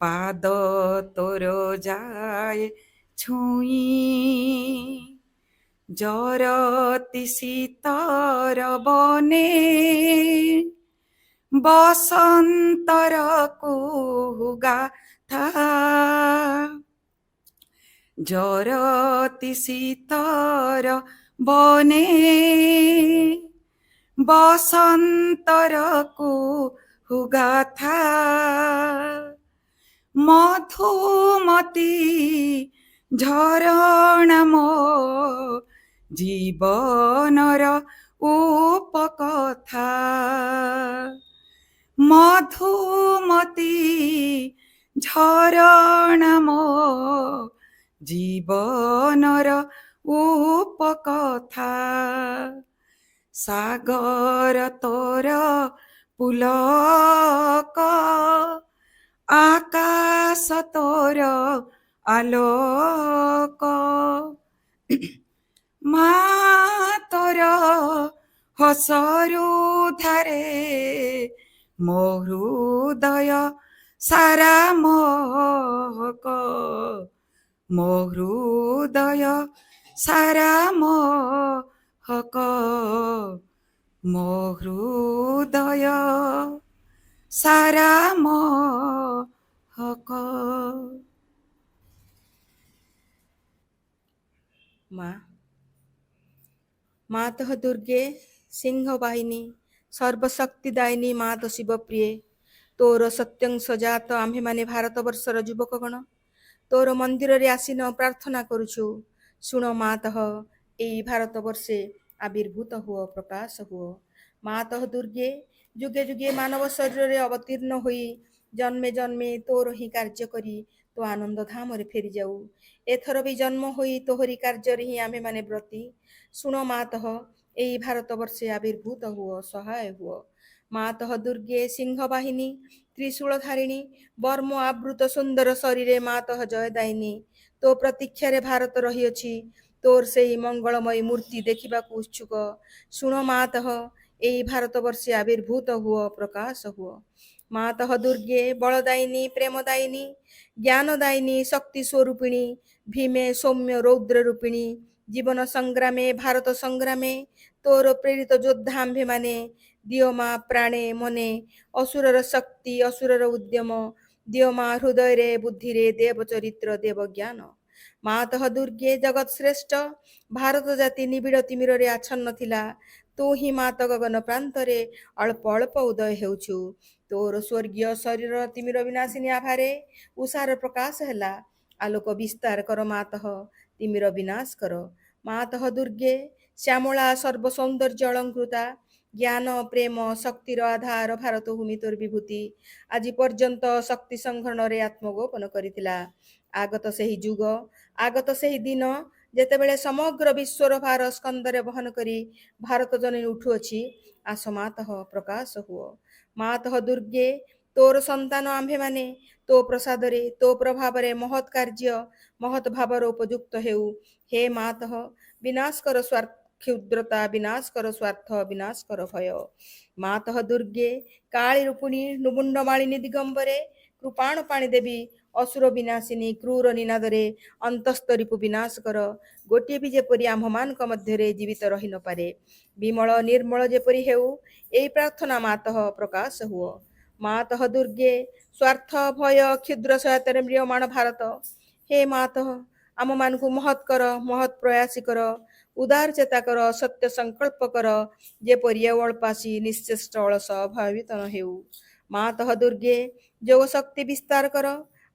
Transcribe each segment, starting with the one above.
ପାଦ ତୋର ଯାଏ ଛୁଇଁ ଜରତି ଶୀତର ବନେ ବସନ୍ତର କୁଗାଥା ଜରତି ଶୀତର ବନେ ବସନ୍ତର କୁଗାଥା ମଧୁମତି ଝରଣା ମୋ ଜୀବନର ଉପକଥା ମଧୁମତି ଝରଣା ମୋ ଜୀବନର ଉପକଥା ସାଗର ତୋର ପୁଲକ ଆକାଶ ତୋର ଆଲୋକ ମା ତୋର ହସରୁ ଧାରେ ମୋ ହୃଦୟ ସାରା ମହକ ମୋ ହୃଦୟ ସାରା ମହକ ମୋ ହୃଦୟ ସାରା ମହକ। ମାତଃ ଦୁର୍ଗେ ସିଂହ ବାହିନୀ ସର୍ବଶକ୍ତିଦାୟିନୀ ମାତ ଶିବପ୍ରିୟେ ତୋର ସତ୍ୟଂଶ ଜାତ ଆମ୍ଭେମାନେ ଭାରତବର୍ଷର ଯୁବକଗଣ ତୋର ମନ୍ଦିରରେ ଆସିନ ପ୍ରାର୍ଥନା କରୁଛୁ। ଶୁଣ ମାତଃ, ଏଇ ଭାରତବର୍ଷେ ଆବିର୍ଭୂତ ହୁଅ, ପ୍ରକାଶ ହୁଅ। ମାତଃ ଦୁର୍ଗେ ଯୁଗେ ଯୁଗେ ମାନବ ଶରୀରରେ ଅବତୀର୍ଣ୍ଣ ହୋଇ ଜନ୍ମେ ଜନ୍ମେ ତୋର ହିଁ କାର୍ଯ୍ୟ କରି ତୋ ଆନନ୍ଦ ଧାମରେ ଫେରିଯାଉ। ଏଥର ବି ଜନ୍ମ ହୋଇ ତୋହରି କାର୍ଯ୍ୟରେ ହିଁ ଆମ୍ଭେମାନେ ବ୍ରତୀ। ଶୁଣ ମାତଃ, ଏଇ ଭାରତବର୍ଷେ ଆବିର୍ଭୂତ ହୁଅ, ସହାୟ ହୁଅ। ମାତଃ ଦୁର୍ଗେ ସିଂହ ବାହିନୀ ତ୍ରିଶୂଳଧାରିଣୀ ବର୍ମ ଆବୃତ ସୁନ୍ଦର ଶରୀରେ ମାତଃ ଜୟଦାୟିନୀ ତୋ ପ୍ରତୀକ୍ଷାରେ ଭାରତ ରହିଅଛି। ତୋର ସେହି ମଙ୍ଗଳମୟୀ ମୂର୍ତ୍ତି ଦେଖିବାକୁ ଉତ୍ସୁକ। ଶୁଣ ମାତଃ, ଏଇ ଭାରତବର୍ଷେ ଆବିର୍ଭୂତ ହୁଅ, ପ୍ରକାଶ ହୁଅ। ମାତଃ ଦୁର୍ଗେ ବଳଦାୟିନୀ ପ୍ରେମଦାୟିନୀ ଜ୍ଞାନଦାୟିନୀ ଶକ୍ତି ସ୍ୱରୂପିଣୀ ଭୀମେ ସୌମ୍ୟ ରୌଦ୍ର ରୂପିଣୀ ଜୀବନ ସଂଗ୍ରାମେ ଭାରତ ସଂଗ୍ରାମେ ତୋର ପ୍ରେରିତ ଯୋଦ୍ଧା ଆମ୍ଭେମାନେ ଦିଅ ମା ପ୍ରାଣେ ମନେ ଅସୁରର ଶକ୍ତି ଅସୁରର ଉଦ୍ୟମ ଦିଅ ମା ହୃଦୟରେ ବୁଦ୍ଧିରେ ଦେବ ଚରିତ୍ର ଦେବ ଜ୍ଞାନ। ମାତଃ ଦୁର୍ଗେ ଜଗତ ଶ୍ରେଷ୍ଠ ଭାରତ ଜାତି ନିବିଡ଼ ତିମିରରେ ଆଚ୍ଛନ୍ନ ଥିଲା। ତୁ ହିଁ ମାତ ଗଗନ ପ୍ରାନ୍ତରେ ଅଳ୍ପ ଅଳ୍ପ ଉଦୟ ହେଉଛୁ। ତୋର ସ୍ୱର୍ଗୀୟ ଶରୀର ତିମିର ବିନାଶିନୀ ଆଭାରେ ଉଷାର ପ୍ରକାଶ ହେଲା। ଆଲୋକ ବିସ୍ତାର କର ମାତଃ, ତିମିର ବିନାଶ କର। ମାତଃ ଦୁର୍ଗେ ଶ୍ୟାମଳା ସର୍ବ ସୌନ୍ଦର୍ଯ୍ୟ ଅଳଙ୍କୃତା ଜ୍ଞାନ ପ୍ରେମ ଶକ୍ତିର ଆଧାର ଭାରତ ଭୂମି ତୋର ବିଭୂତି ଆଜି ପର୍ଯ୍ୟନ୍ତ ଶକ୍ତି ସଂଘରଣରେ ଆତ୍ମଗୋପନ କରିଥିଲା। ଆଗତ ସେହି ଯୁଗ ଆଗତ ସେହି ଦିନ ଯେତେବେଳେ ସମଗ୍ର ବିଶ୍ୱର ଭାର ସ୍କନ୍ଦରେ ବହନ କରି ଭାରତ ଜନନୀ ଉଠୁଅଛି। ଆସ ମାତଃ, ପ୍ରକାଶ ହୁଅ। ମାତଃ ଦୁର୍ଗେ ତୋର ସନ୍ତାନ ଆମ୍ଭେମାନେ ତୋ ପ୍ରସାଦରେ ତୋ ପ୍ରଭାବରେ ମହତ୍ କାର୍ଯ୍ୟ ମହତ୍ ଭାବର ଉପଯୁକ୍ତ ହେଉ। ହେ ମାତଃ, ବିନାଶ କର କ୍ଷୁଦ୍ରତା ବିନାଶ କର ସ୍ୱାର୍ଥ ବିନାଶ କର ଭୟ। ମାତଃ ଦୁର୍ଗେ କାଳୀ ରୂପିଣୀ ନୁବୁଣ୍ଡ ମାଳିନୀ ଦିଗମ୍ବରେ କୃପାଣ ପାଣି ଦେବୀ ଅସୁର ବିନାଶିନୀ କ୍ରୂର ନିନାଦରେ ଅନ୍ତସ୍ତରୀକୁ ବିନାଶ କର। ଗୋଟିଏ ବି ଯେପରି ଆମ୍ଭମାନଙ୍କ ମଧ୍ୟରେ ଜୀବିତ ରହି ନପାରେ। ବିମଳ ନିର୍ମଳ ଯେପରି ହେଉ ଏହି ପ୍ରାର୍ଥନା ମାତଃ, ପ୍ରକାଶ ହୁଅ। ମାତଃ ଦୁର୍ଗେ ସ୍ୱାର୍ଥ ଭୟ କ୍ଷୁଦ୍ର ସହାୟତାରେ ମ୍ରିୟମାଣ ଭାରତ ହେ ମାତଃ, ଆମମାନଙ୍କୁ ମହତ୍ କର ମହତ୍ ପ୍ରୟାସୀ କର ଉଦାର ଚେତା କର ସତ୍ୟ ସଂକଳ୍ପ କର ଯେପରି ଆଉ ଅଳ୍ପାସି ନିଶ୍ଚେଷ୍ଟ ଅଳସ ଭୟଭୀତ ନ ହେଉ। ମାତଃ ଦୁର୍ଗେ ଯୋଗ ଶକ୍ତି ବିସ୍ତାର କର।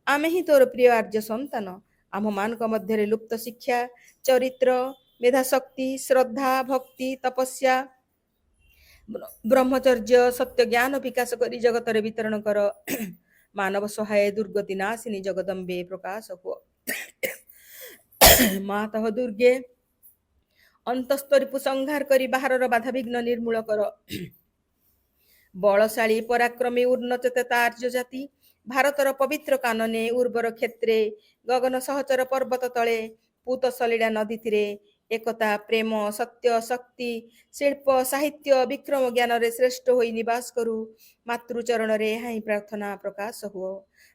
ଆମେ ହିଁ ତୋର ପ୍ରିୟ ଆର୍ଯ୍ୟ ସନ୍ତାନ। ଆମ୍ଭମାନଙ୍କ ମଧ୍ୟରେ ଲୁପ୍ତ ଶିକ୍ଷା ଚରିତ୍ର ମେଧାଶକ୍ତି ଶ୍ରଦ୍ଧା ଭକ୍ତି ତପସ୍ୟା ବ୍ରହ୍ମଚର୍ଯ୍ୟ ସତ୍ୟ ଜ୍ଞାନ ବିକାଶ କରି ଜଗତରେ ବିତରଣ କର। ମାନବ ସହାୟ ଦୁର୍ଗତି ନାଶିନୀ ଜଗଦମ୍ବେ ପ୍ରକାଶ ହୁଅ। ମାତଃ ଦୁର୍ଗେ ଅନ୍ତସ୍ତରୀକୁ ସଂହାର କରି ବାହାରର ବାଧାବିଘ୍ନ ନିର୍ମୂଳ କର। ବଳଶାଳୀ ପରାକ୍ରମୀ ଉନ୍ନଚେତା ଆର୍ଯ୍ୟ ଜାତି ଭାରତର ପବିତ୍ର କାନନେ ଉର୍ବର କ୍ଷେତ୍ରେ ଗଗନ ସହଚର ପର୍ବତ ତଳେ ପୂତ ସଲିଳା ନଦୀ ତୀରେ एकता प्रेम सत्य शक्ति शिल्प साहित्य विक्रम ज्ञान रे श्रेष्ठ होई निवास करू मातृचरण रे यहाँ प्रार्थना प्रकाश हुओ।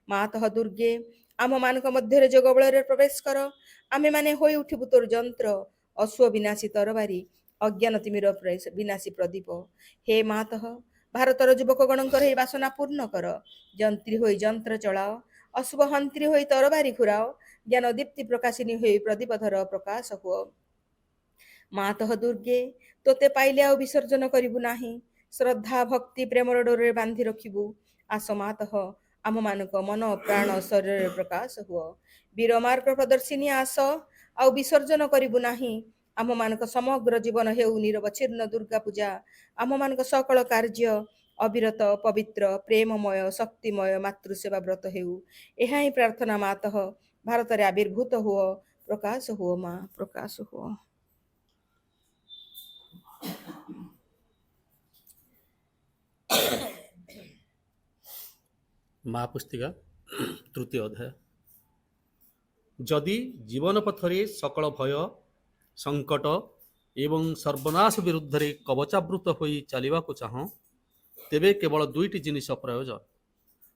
मातः दुर्गे आम मान मध्य जोग बल प्रवेश कर आमे माने होई उठिबु तोर जंत्र अश्व विनाशी तरबारी अज्ञान तिमिर विनाशी प्रदीप। हे मातः भारतर युवक गणकर हे बासना पूर्ण कर जंत्री होई जंत्र चलाओ अशुभ हंत्री होई तरबारी घुराओ ज्ञान दीप्ति प्रकाशिनी होई प्रदीप धर प्रकाश हुओ। मातः दुर्गे तोते पाइले आउ विसर्जन करिबु नाही श्रद्धा भक्ति प्रेमर डोरे बांधि रखिबु आस मातः आम मानक मन प्राण शरीर प्रकाश हुओ। वीर मार्ग प्रदर्शिनी आस आउ विसर्जन करिबु नाही आम मानक समग्र जीवन हेउ निरवच्छिन्न दुर्गा पूजा आम मानक सकल कार्य अविरत पवित्र प्रेममय शक्तिमय मातृसेवा व्रत हेउ ଏହା ହିଁ प्रार्थना मातः भारत रे आविर्भूत हुओ प्रकाश हुओ माँ प्रकाश हुओ। ମା ପୁସ୍ତିକା ତୃତୀୟ ଅଧ୍ୟାୟ। ଯଦି ଜୀବନ ପଥରେ ସକଳ ଭୟ ସଙ୍କଟ ଏବଂ ସର୍ବନାଶ ବିରୁଦ୍ଧରେ କବଚାବୃତ ହୋଇ ଚାଲିବାକୁ ଚାହଁ ତେବେ କେବଳ ଦୁଇଟି ଜିନିଷ ପ୍ରୟୋଜନ।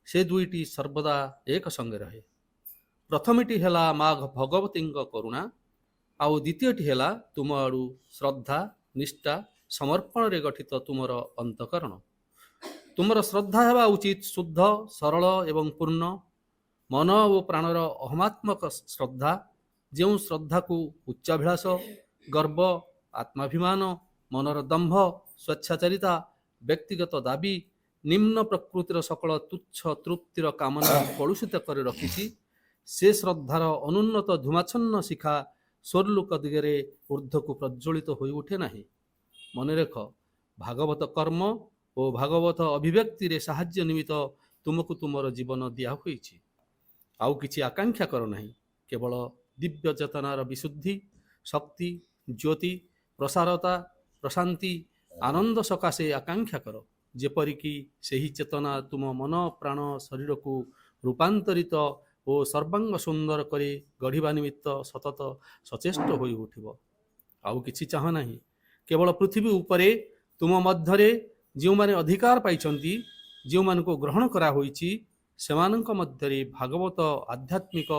ସେ ଦୁଇଟି ସର୍ବଦା ଏକ ସଙ୍ଗେ ରହେ। ପ୍ରଥମଟି ହେଲା ମା ଭଗବତୀଙ୍କ କରୁଣା ଆଉ ଦ୍ୱିତୀୟଟି ହେଲା ତୁମ ଆଡ଼ୁ ଶ୍ରଦ୍ଧା ନିଷ୍ଠା ସମର୍ପଣରେ ଗଠିତ ତୁମର ଅନ୍ତଃକରଣ। ତୁମର ଶ୍ରଦ୍ଧା ହେବା ଉଚିତ ଶୁଦ୍ଧ ସରଳ ଏବଂ ପୂର୍ଣ୍ଣ ମନ ଓ ପ୍ରାଣର ଅହମାତ୍ମକ ଶ୍ରଦ୍ଧା ଯେଉଁ ଶ୍ରଦ୍ଧାକୁ ଉଚ୍ଚାଭିଳାଷ ଗର୍ବ ଆତ୍ମାଭିମାନ ମନର ଦମ୍ଭ ସ୍ୱେଚ୍ଛାଚାରିତା ବ୍ୟକ୍ତିଗତ ଦାବି ନିମ୍ନ ପ୍ରକୃତିର ସକଳ ତୁଚ୍ଛ ତୃପ୍ତିର କାମନା କଳୁଷିତ କରି ରଖିଛି ସେ ଶ୍ରଦ୍ଧାର ଅନୁନ୍ନତ ଧୂମାଚ୍ଛନ୍ନ ଶିଖା ସ୍ୱର୍ଲୋକ ଦିଗରେ ଊର୍ଦ୍ଧ୍ୱକୁ ପ୍ରଜ୍ୱଳିତ ହୋଇ ଉଠେ ନାହିଁ। ମନେ ରଖ ଭାଗବତ କର୍ମ ଓ ଭାଗବତ ଅଭିବ୍ୟକ୍ତିରେ ସାହାଯ୍ୟ ନିମିତ୍ତ ତୁମକୁ ତୁମର ଜୀବନ ଦିଆ ହୋଇଛି। ଆଉ କିଛି ଆକାଂକ୍ଷା କର ନାହିଁ କେବଳ ଦିବ୍ୟ ଚେତନାର ବିଶୁଦ୍ଧି ଶକ୍ତି ଜ୍ୟୋତି ପ୍ରସାରତା ପ୍ରଶାନ୍ତି ଆନନ୍ଦ ସକାଶେ ଆକାଂକ୍ଷା କର ଯେପରିକି ସେହି ଚେତନା ତୁମ ମନ ପ୍ରାଣ ଶରୀରକୁ ରୂପାନ୍ତରିତ ଓ ସର୍ବାଙ୍ଗ ସୁନ୍ଦର କରି ଗଢ଼ିବା ନିମିତ୍ତ ସତତ ସଚେଷ୍ଟ ହୋଇ ଉଠିବ। ଆଉ କିଛି ଚାହଁ ନାହିଁ କେବଳ ପୃଥିବୀ ଉପରେ ତୁମ ମଧ୍ୟରେ ଯେଉଁମାନେ ଅଧିକାର ପାଇଛନ୍ତି ଯେଉଁମାନଙ୍କୁ ଗ୍ରହଣ କରାହୋଇଛି ସେମାନଙ୍କ ମଧ୍ୟରେ ଭାଗବତ ଆଧ୍ୟାତ୍ମିକ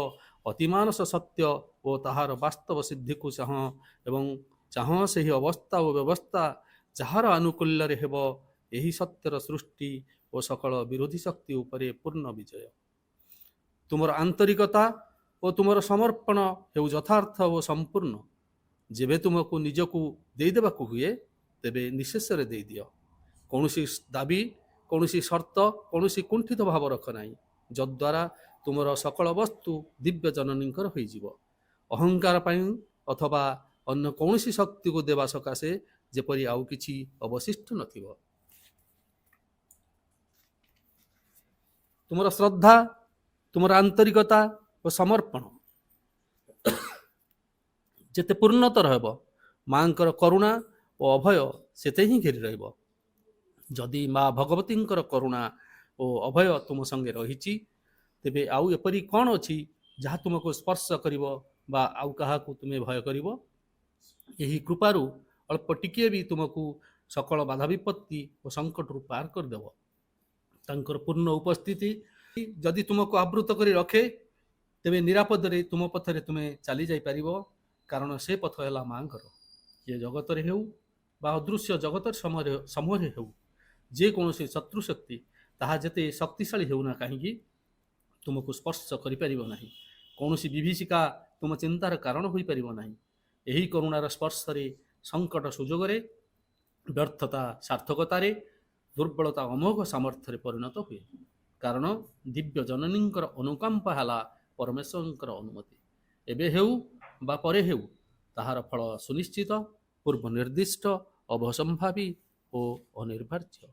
ଅତିମାନସ ସତ୍ୟ ଓ ତାହାର ବାସ୍ତବ ସିଦ୍ଧିକୁ ଚାହଁ ଏବଂ ଚାହଁ ସେହି ଅବସ୍ଥା ଓ ବ୍ୟବସ୍ଥା ଯାହାର ଆନୁକୂଲ୍ୟରେ ହେବ ଏହି ସତ୍ୟର ସୃଷ୍ଟି ଓ ସକଳ ବିରୋଧୀ ଶକ୍ତି ଉପରେ ପୂର୍ଣ୍ଣ ବିଜୟ। ତୁମର ଆନ୍ତରିକତା ଓ ତୁମର ସମର୍ପଣ ହେଉ ଯଥାର୍ଥ ଓ ସମ୍ପୂର୍ଣ୍ଣ। ଯେବେ ତୁମକୁ ନିଜକୁ ଦେଇଦେବାକୁ ହୁଏ ତେବେ ନିଶେଷରେ ଦେଇଦିଅ। କୌଣସି ଦାବି କୌଣସି ସର୍ତ୍ତ କୌଣସି କୁଣ୍ଠିତ ଭାବ ରଖ ନାହିଁ ଯଦ୍ୱାରା ତୁମର ସକଳ ବସ୍ତୁ ଦିବ୍ୟ ଜନନୀଙ୍କର ହୋଇଯିବ ଅହଙ୍କାର ପାଇଁ ଅଥବା ଅନ୍ୟ କୌଣସି ଶକ୍ତିକୁ ଦେବା ସକାଶେ ଯେପରି ଆଉ କିଛି ଅବଶିଷ୍ଟ ନଥିବ। ତୁମର ଶ୍ରଦ୍ଧା ତୁମର ଆନ୍ତରିକତା ଓ ସମର୍ପଣ ଯେତେ ପୂର୍ଣ୍ଣତର ହେବ ମାଙ୍କର କରୁଣା ଓ ଅଭୟ ସେତେ ହିଁ ଘେରି ରହିବ। ଯଦି ମା ଭଗବତୀଙ୍କର କରୁଣା ଓ ଅଭୟ ତୁମ ସଙ୍ଗେ ରହିଛି ତେବେ ଆଉ ଏପରି କ'ଣ ଅଛି ଯାହା ତୁମକୁ ସ୍ପର୍ଶ କରିବ ବା ଆଉ କାହାକୁ ତୁମେ ଭୟ କରିବ। ଏହି କୃପାରୁ ଅଳ୍ପ ଟିକିଏ ବି ତୁମକୁ ସକଳ ବାଧା ବିପତ୍ତି ଓ ସଙ୍କଟରୁ ପାର କରିଦେବ। ତାଙ୍କର ପୂର୍ଣ୍ଣ ଉପସ୍ଥିତି ଯଦି ତୁମକୁ ଆବୃତ କରି ରଖେ ତେବେ ନିରାପଦରେ ତୁମ ପଥରେ ତୁମେ ଚାଲି ଯାଇପାରିବ କାରଣ ସେ ପଥ ହେଲା ମାଙ୍କର। ଏ ଜଗତରେ ହେଉ ବା ଅଦୃଶ୍ୟ ଜଗତ ସମୂହରେ ହେଉ ଯେକୌଣସି ଶତ୍ରୁ ଶକ୍ତି ତାହା ଯେତେ ଶକ୍ତିଶାଳୀ ହେଉନା କାହିଁକି ତୁମକୁ ସ୍ପର୍ଶ କରିପାରିବ ନାହିଁ। କୌଣସି ବିଭୀଷିକା ତୁମ ଚିନ୍ତାର କାରଣ ହୋଇପାରିବ ନାହିଁ। ଏହି କରୁଣାର ସ୍ପର୍ଶରେ ସଙ୍କଟ ସୁଯୋଗରେ ବ୍ୟର୍ଥତା ସାର୍ଥକତାରେ ଦୁର୍ବଳତା ଅମୋଘ ସାମର୍ଥ୍ୟରେ ପରିଣତ ହୁଏ କାରଣ ଦିବ୍ୟ ଜନନୀଙ୍କର ଅନୁକମ୍ପା ହେଲା ପରମେଶ୍ୱରଙ୍କର ଅନୁମତି। ଏବେ ହେଉ ବା ପରେ ହେଉ ତାହାର ଫଳ ସୁନିଶ୍ଚିତ ପୂର୍ବ ନିର୍ଦ୍ଦିଷ୍ଟ ଅବସମ୍ଭାବୀ ଓ ଅନିର୍ବାର୍ଯ୍ୟ।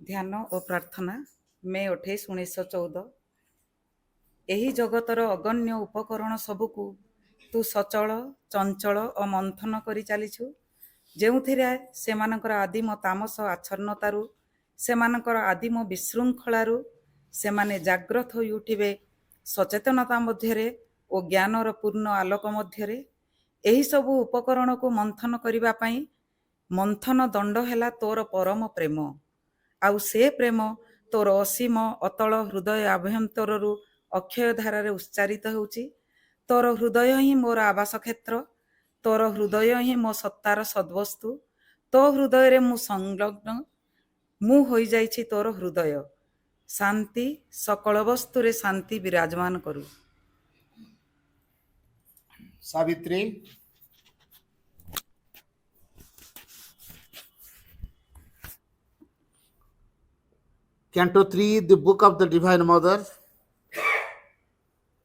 ଧ୍ୟାନ ଓ ପ୍ରାର୍ଥନା ମେ 28, 1914। ଏହି ଜଗତର ଅଗଣ୍ୟ ଉପକରଣ ସବୁକୁ ତୁ ସଚଳ ଚଞ୍ଚଳ ଓ ମନ୍ଥନ କରି ଚାଲିଛୁ ଯେଉଁଥିରେ ସେମାନଙ୍କର ଆଦିମ ତାମସ ଆଚ୍ଛନ୍ନତାରୁ ସେମାନଙ୍କର ଆଦିମ ବିଶୃଙ୍ଖଳାରୁ ସେମାନେ ଜାଗ୍ରତ ହୋଇ ଉଠିବେ ସଚେତନତା ମଧ୍ୟରେ ଓ ଜ୍ଞାନର ପୂର୍ଣ୍ଣ ଆଲୋକ ମଧ୍ୟରେ। ଏହିସବୁ ଉପକରଣକୁ ମନ୍ଥନ କରିବା ପାଇଁ ମନ୍ଥନ ଦଣ୍ଡ ହେଲା ତୋର ପରମ ପ୍ରେମ। ଆଉ ସେ ପ୍ରେମ ତୋର ଅସୀମ ଅତଳ ହୃଦୟ ଆଭ୍ୟନ୍ତରରୁ ଅକ୍ଷୟ ଧାରାରେ ଉଚ୍ଚାରିତ ହେଉଛି। ତୋର ହୃଦୟ ହିଁ ମୋର ଆବାସ କ୍ଷେତ୍ର, ତୋର ହୃଦୟ ହିଁ ମୋ ସତ୍ତାର ସଦ୍ବସ୍ତୁ। ତୋ ହୃଦୟରେ ମୁଁ ସଂଲଗ୍ନ, ମୁଁ ହୋଇଯାଇଛି ତୋର ହୃଦୟ। ଶାନ୍ତି ସକଳ ବସ୍ତୁରେ ଶାନ୍ତି ବିରାଜମାନ କରୁ। Savitri. Canto 3, the Book of the Divine Mother.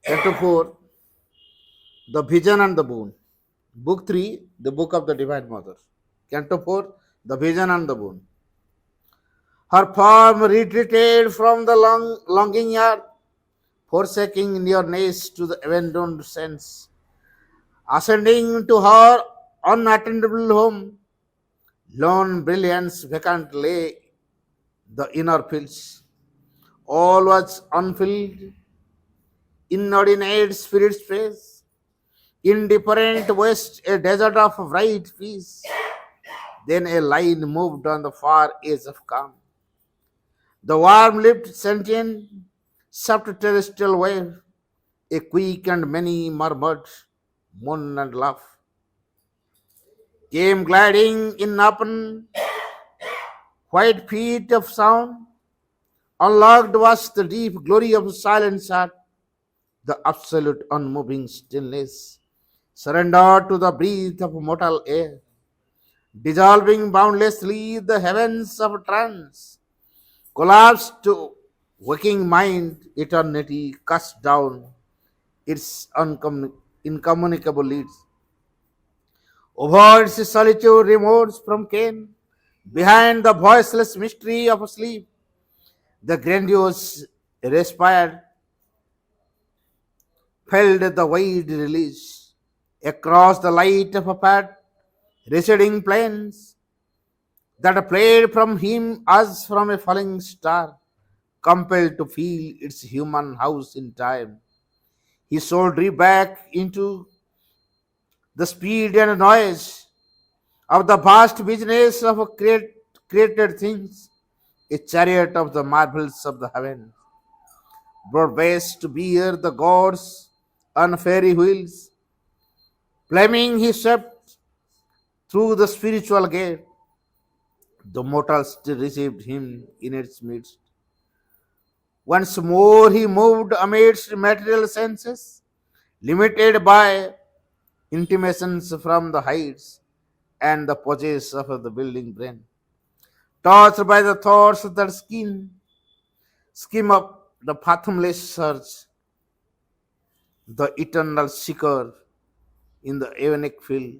Canto 4, the Vision and the Boon. Book 3, the Book of the Divine Mother. Canto 4, the Vision and the Boon. Her form retreated from the longing yard, forsaking nearness to the abandoned sense, ascending to her unattainable home. Lone brilliance vacant lay the inner fields. All was unfilled, inordinate spirit space, indifferent waste, a desert of bright peace. Then a line moved on the far edge of calm. The warm-lipped, sentient, soft terrestrial wave, a quick and many murmured moan and laugh, came gliding in upon white feet of sound. Unlocked was the deep glory of silence heart, the absolute unmoving stillness, surrendered to the breath of mortal air, dissolving boundlessly the heavens of trance, collapsed to waking mind. Eternity cast down its incommunicable lids. Over its solitude remote from ken, behind the voiceless mystery of sleep, the grandiose respired, felt the wide release. Across the light of a path, receding plains, that played from him as from a falling star, compelled to feel its human house in time. His soul drew back into the speed and noise of the vast business of created things, a chariot of the marvels of the heavens, brought best to bear the gods on fairy wheels. Flaming he swept through the spiritual gate. The mortals still received him in its midst. Once more he moved amidst material senses, limited by intimations from the heights and the poses of the building brain, touched by the thoughts that skim up the fathomless search, the eternal seeker in the eonic field,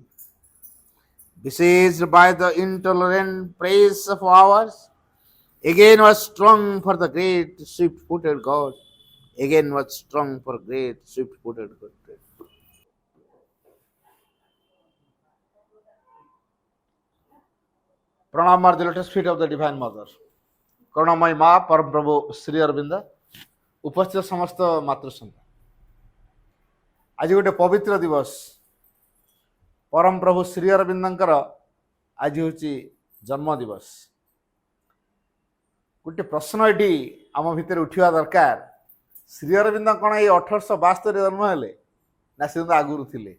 besieged by the intolerant praise of hours, again was strong for the great swift-footed God, again was strong for great swift-footed God. Pranam are the lotus feet of the Divine Mother. করুণাময় মা পরমপ্রভু শ্রী অরবিন্দ, উপস্থিত সমস্ত মাতৃসন্তান, ଆଜି ଗୋଟେ ପବିତ୍ର ଦିବସ। ପରମପ୍ରଭୁ ଶ୍ରୀ ଅରବିନ୍ଦଙ୍କର ଆଜି ହେଉଛି ଜନ୍ମ ଦିବସ। ଗୋଟେ ପ୍ରଶ୍ନ ଏଠି ଆମ ଭିତରେ ଉଠିବା ଦରକାର, ଶ୍ରୀ ଅରବିନ୍ଦ କ'ଣ ଏଇ 1872 ଜନ୍ମ ହେଲେ ନା ସେ ଆଗରୁ ଥିଲେ?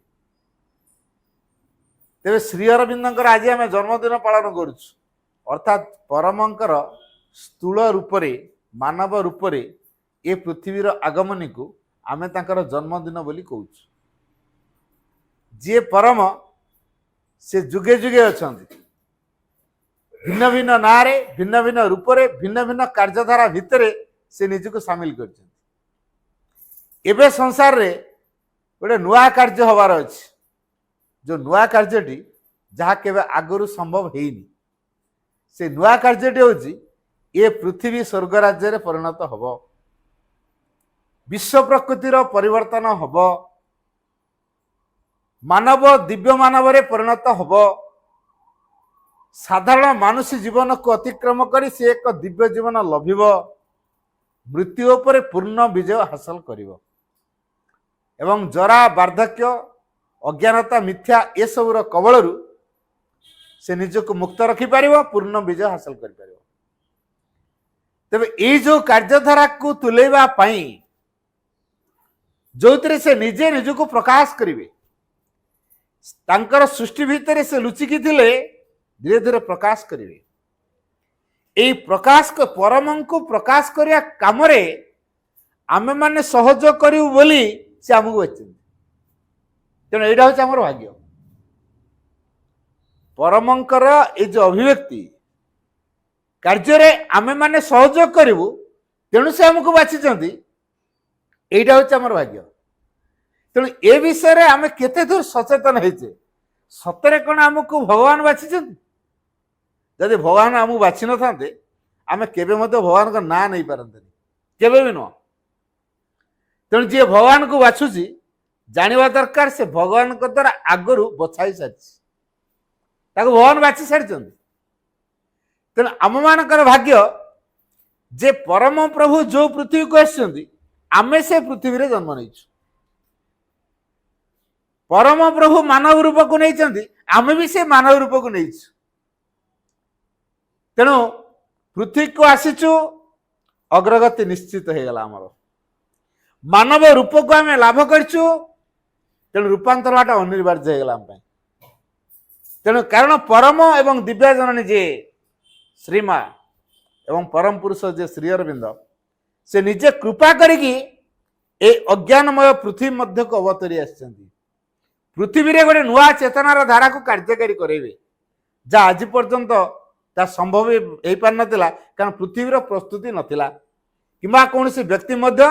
ତେବେ ଶ୍ରୀ ଅରବିନ୍ଦଙ୍କର ଆଜି ଆମେ ଜନ୍ମଦିନ ପାଳନ କରୁଛୁ, ଅର୍ଥାତ୍ ପରମଙ୍କର ସ୍ଥୂଳ ରୂପରେ ମାନବ ରୂପରେ ଏ ପୃଥିବୀର ଆଗମନୀକୁ ଆମେ ତାଙ୍କର ଜନ୍ମଦିନ ବୋଲି କହୁଛୁ। ଯିଏ ପରମ ସେ ଯୁଗେ ଯୁଗେ ଅଛନ୍ତି, ଭିନ୍ନ ଭିନ୍ନ ନାଁରେ, ଭିନ୍ନ ଭିନ୍ନ ରୂପରେ, ଭିନ୍ନ ଭିନ୍ନ କାର୍ଯ୍ୟଧାରା ଭିତରେ ସେ ନିଜକୁ ସାମିଲ କରିଛନ୍ତି। ଏବେ ସଂସାରରେ ଗୋଟେ ନୂଆ କାର୍ଯ୍ୟ ହବାର ଅଛି, ଯେଉଁ ନୂଆ କାର୍ଯ୍ୟଟି ଯାହା କେବେ ଆଗରୁ ସମ୍ଭବ ହେଇନି। ସେ ନୂଆ କାର୍ଯ୍ୟଟି ହେଉଛି ଏ ପୃଥିବୀ ସ୍ୱର୍ଗ ରାଜ୍ୟରେ ପରିଣତ ହେବ, ବିଶ୍ୱ ପ୍ରକୃତିର ପରିବର୍ତ୍ତନ ହେବ, ମାନବ ଦିବ୍ୟ ମାନବରେ ପରିଣତ ହେବ, ସାଧାରଣ ମାନୁଷୀ ଜୀବନକୁ ଅତିକ୍ରମ କରି ସେ ଏକ ଦିବ୍ୟ ଜୀବନ ଲଭିବ, ମୃତ୍ୟୁ ଉପରେ ପୂର୍ଣ୍ଣ ବିଜୟ ହାସଲ କରିବ ଏବଂ ଜରା ବାର୍ଦ୍ଧକ୍ୟ अज्ञानता मिथ्या ए सबुर कबलरू से निजक मुक्त रखिपर पूर्ण विजय हासिल कर तेबे ये जो कार्यधारा को तुलेबा पाई जो से निजे निजक प्रकाश करेंगे तांकर सृष्टि भितर से लुचिकी थिले धीरे धीरे प्रकाश करेंगे ये प्रकाश को परम को प्रकाश करिया काम रे आमे माने सहयोग करिउ बोली से आमको बचन तेणु यहाँ हूँ आम भाग्य परमंकर ये जो अभिव्यक्ति कार्य आमे माने सहयोग करूँ तेणु से आमको बाछिंट यहाँ हूँ आम भाग्य तेणु ए विषय रे आमे केते दूर सचेतन होइछे सतरे कौन आमको भगवान बाछिंट जदि भगवान आमको बाछि न थांते आमे केबे मते भगवान का ना नहीं पारंते केबे भी नुह तेणु जी भगवान को बाछुची जानिबा दरकार से भगवान को द्वारा आगरू बछाई सारी भगवान बाछि सारी तेणु आम मानकर भाग्य जे परम प्रभु जो पृथ्वी को आसछन्ती आमे से पृथ्वी रे जन्म नहींछु परम प्रभु मानव रूप को नहीं आमे भी से मानव रूप को नहीं तेणु पृथ्वी को आसीचु अग्रगति निश्चित हो गला आमर मानव रूप को आम लाभ करछु तेणु रूपांतर हाट अनिवार्य हो गला तेणु कारण परम एवं दिव्या जननी जे श्रीमा एवं परम पुरुष जे श्री अरविंद से निजे कृपा करिकी ए अज्ञानमय पृथ्वी मध्य को अवतरी आछन्ती पृथ्वी रे गोटे नुआ चेतनार धारा को कार्यकारी करेबे जा आज पर्यंत ता संभव हो पार नथिला कारण पृथ्वीर प्रस्तुति नथिला किंबा कौन व्यक्ति मध्य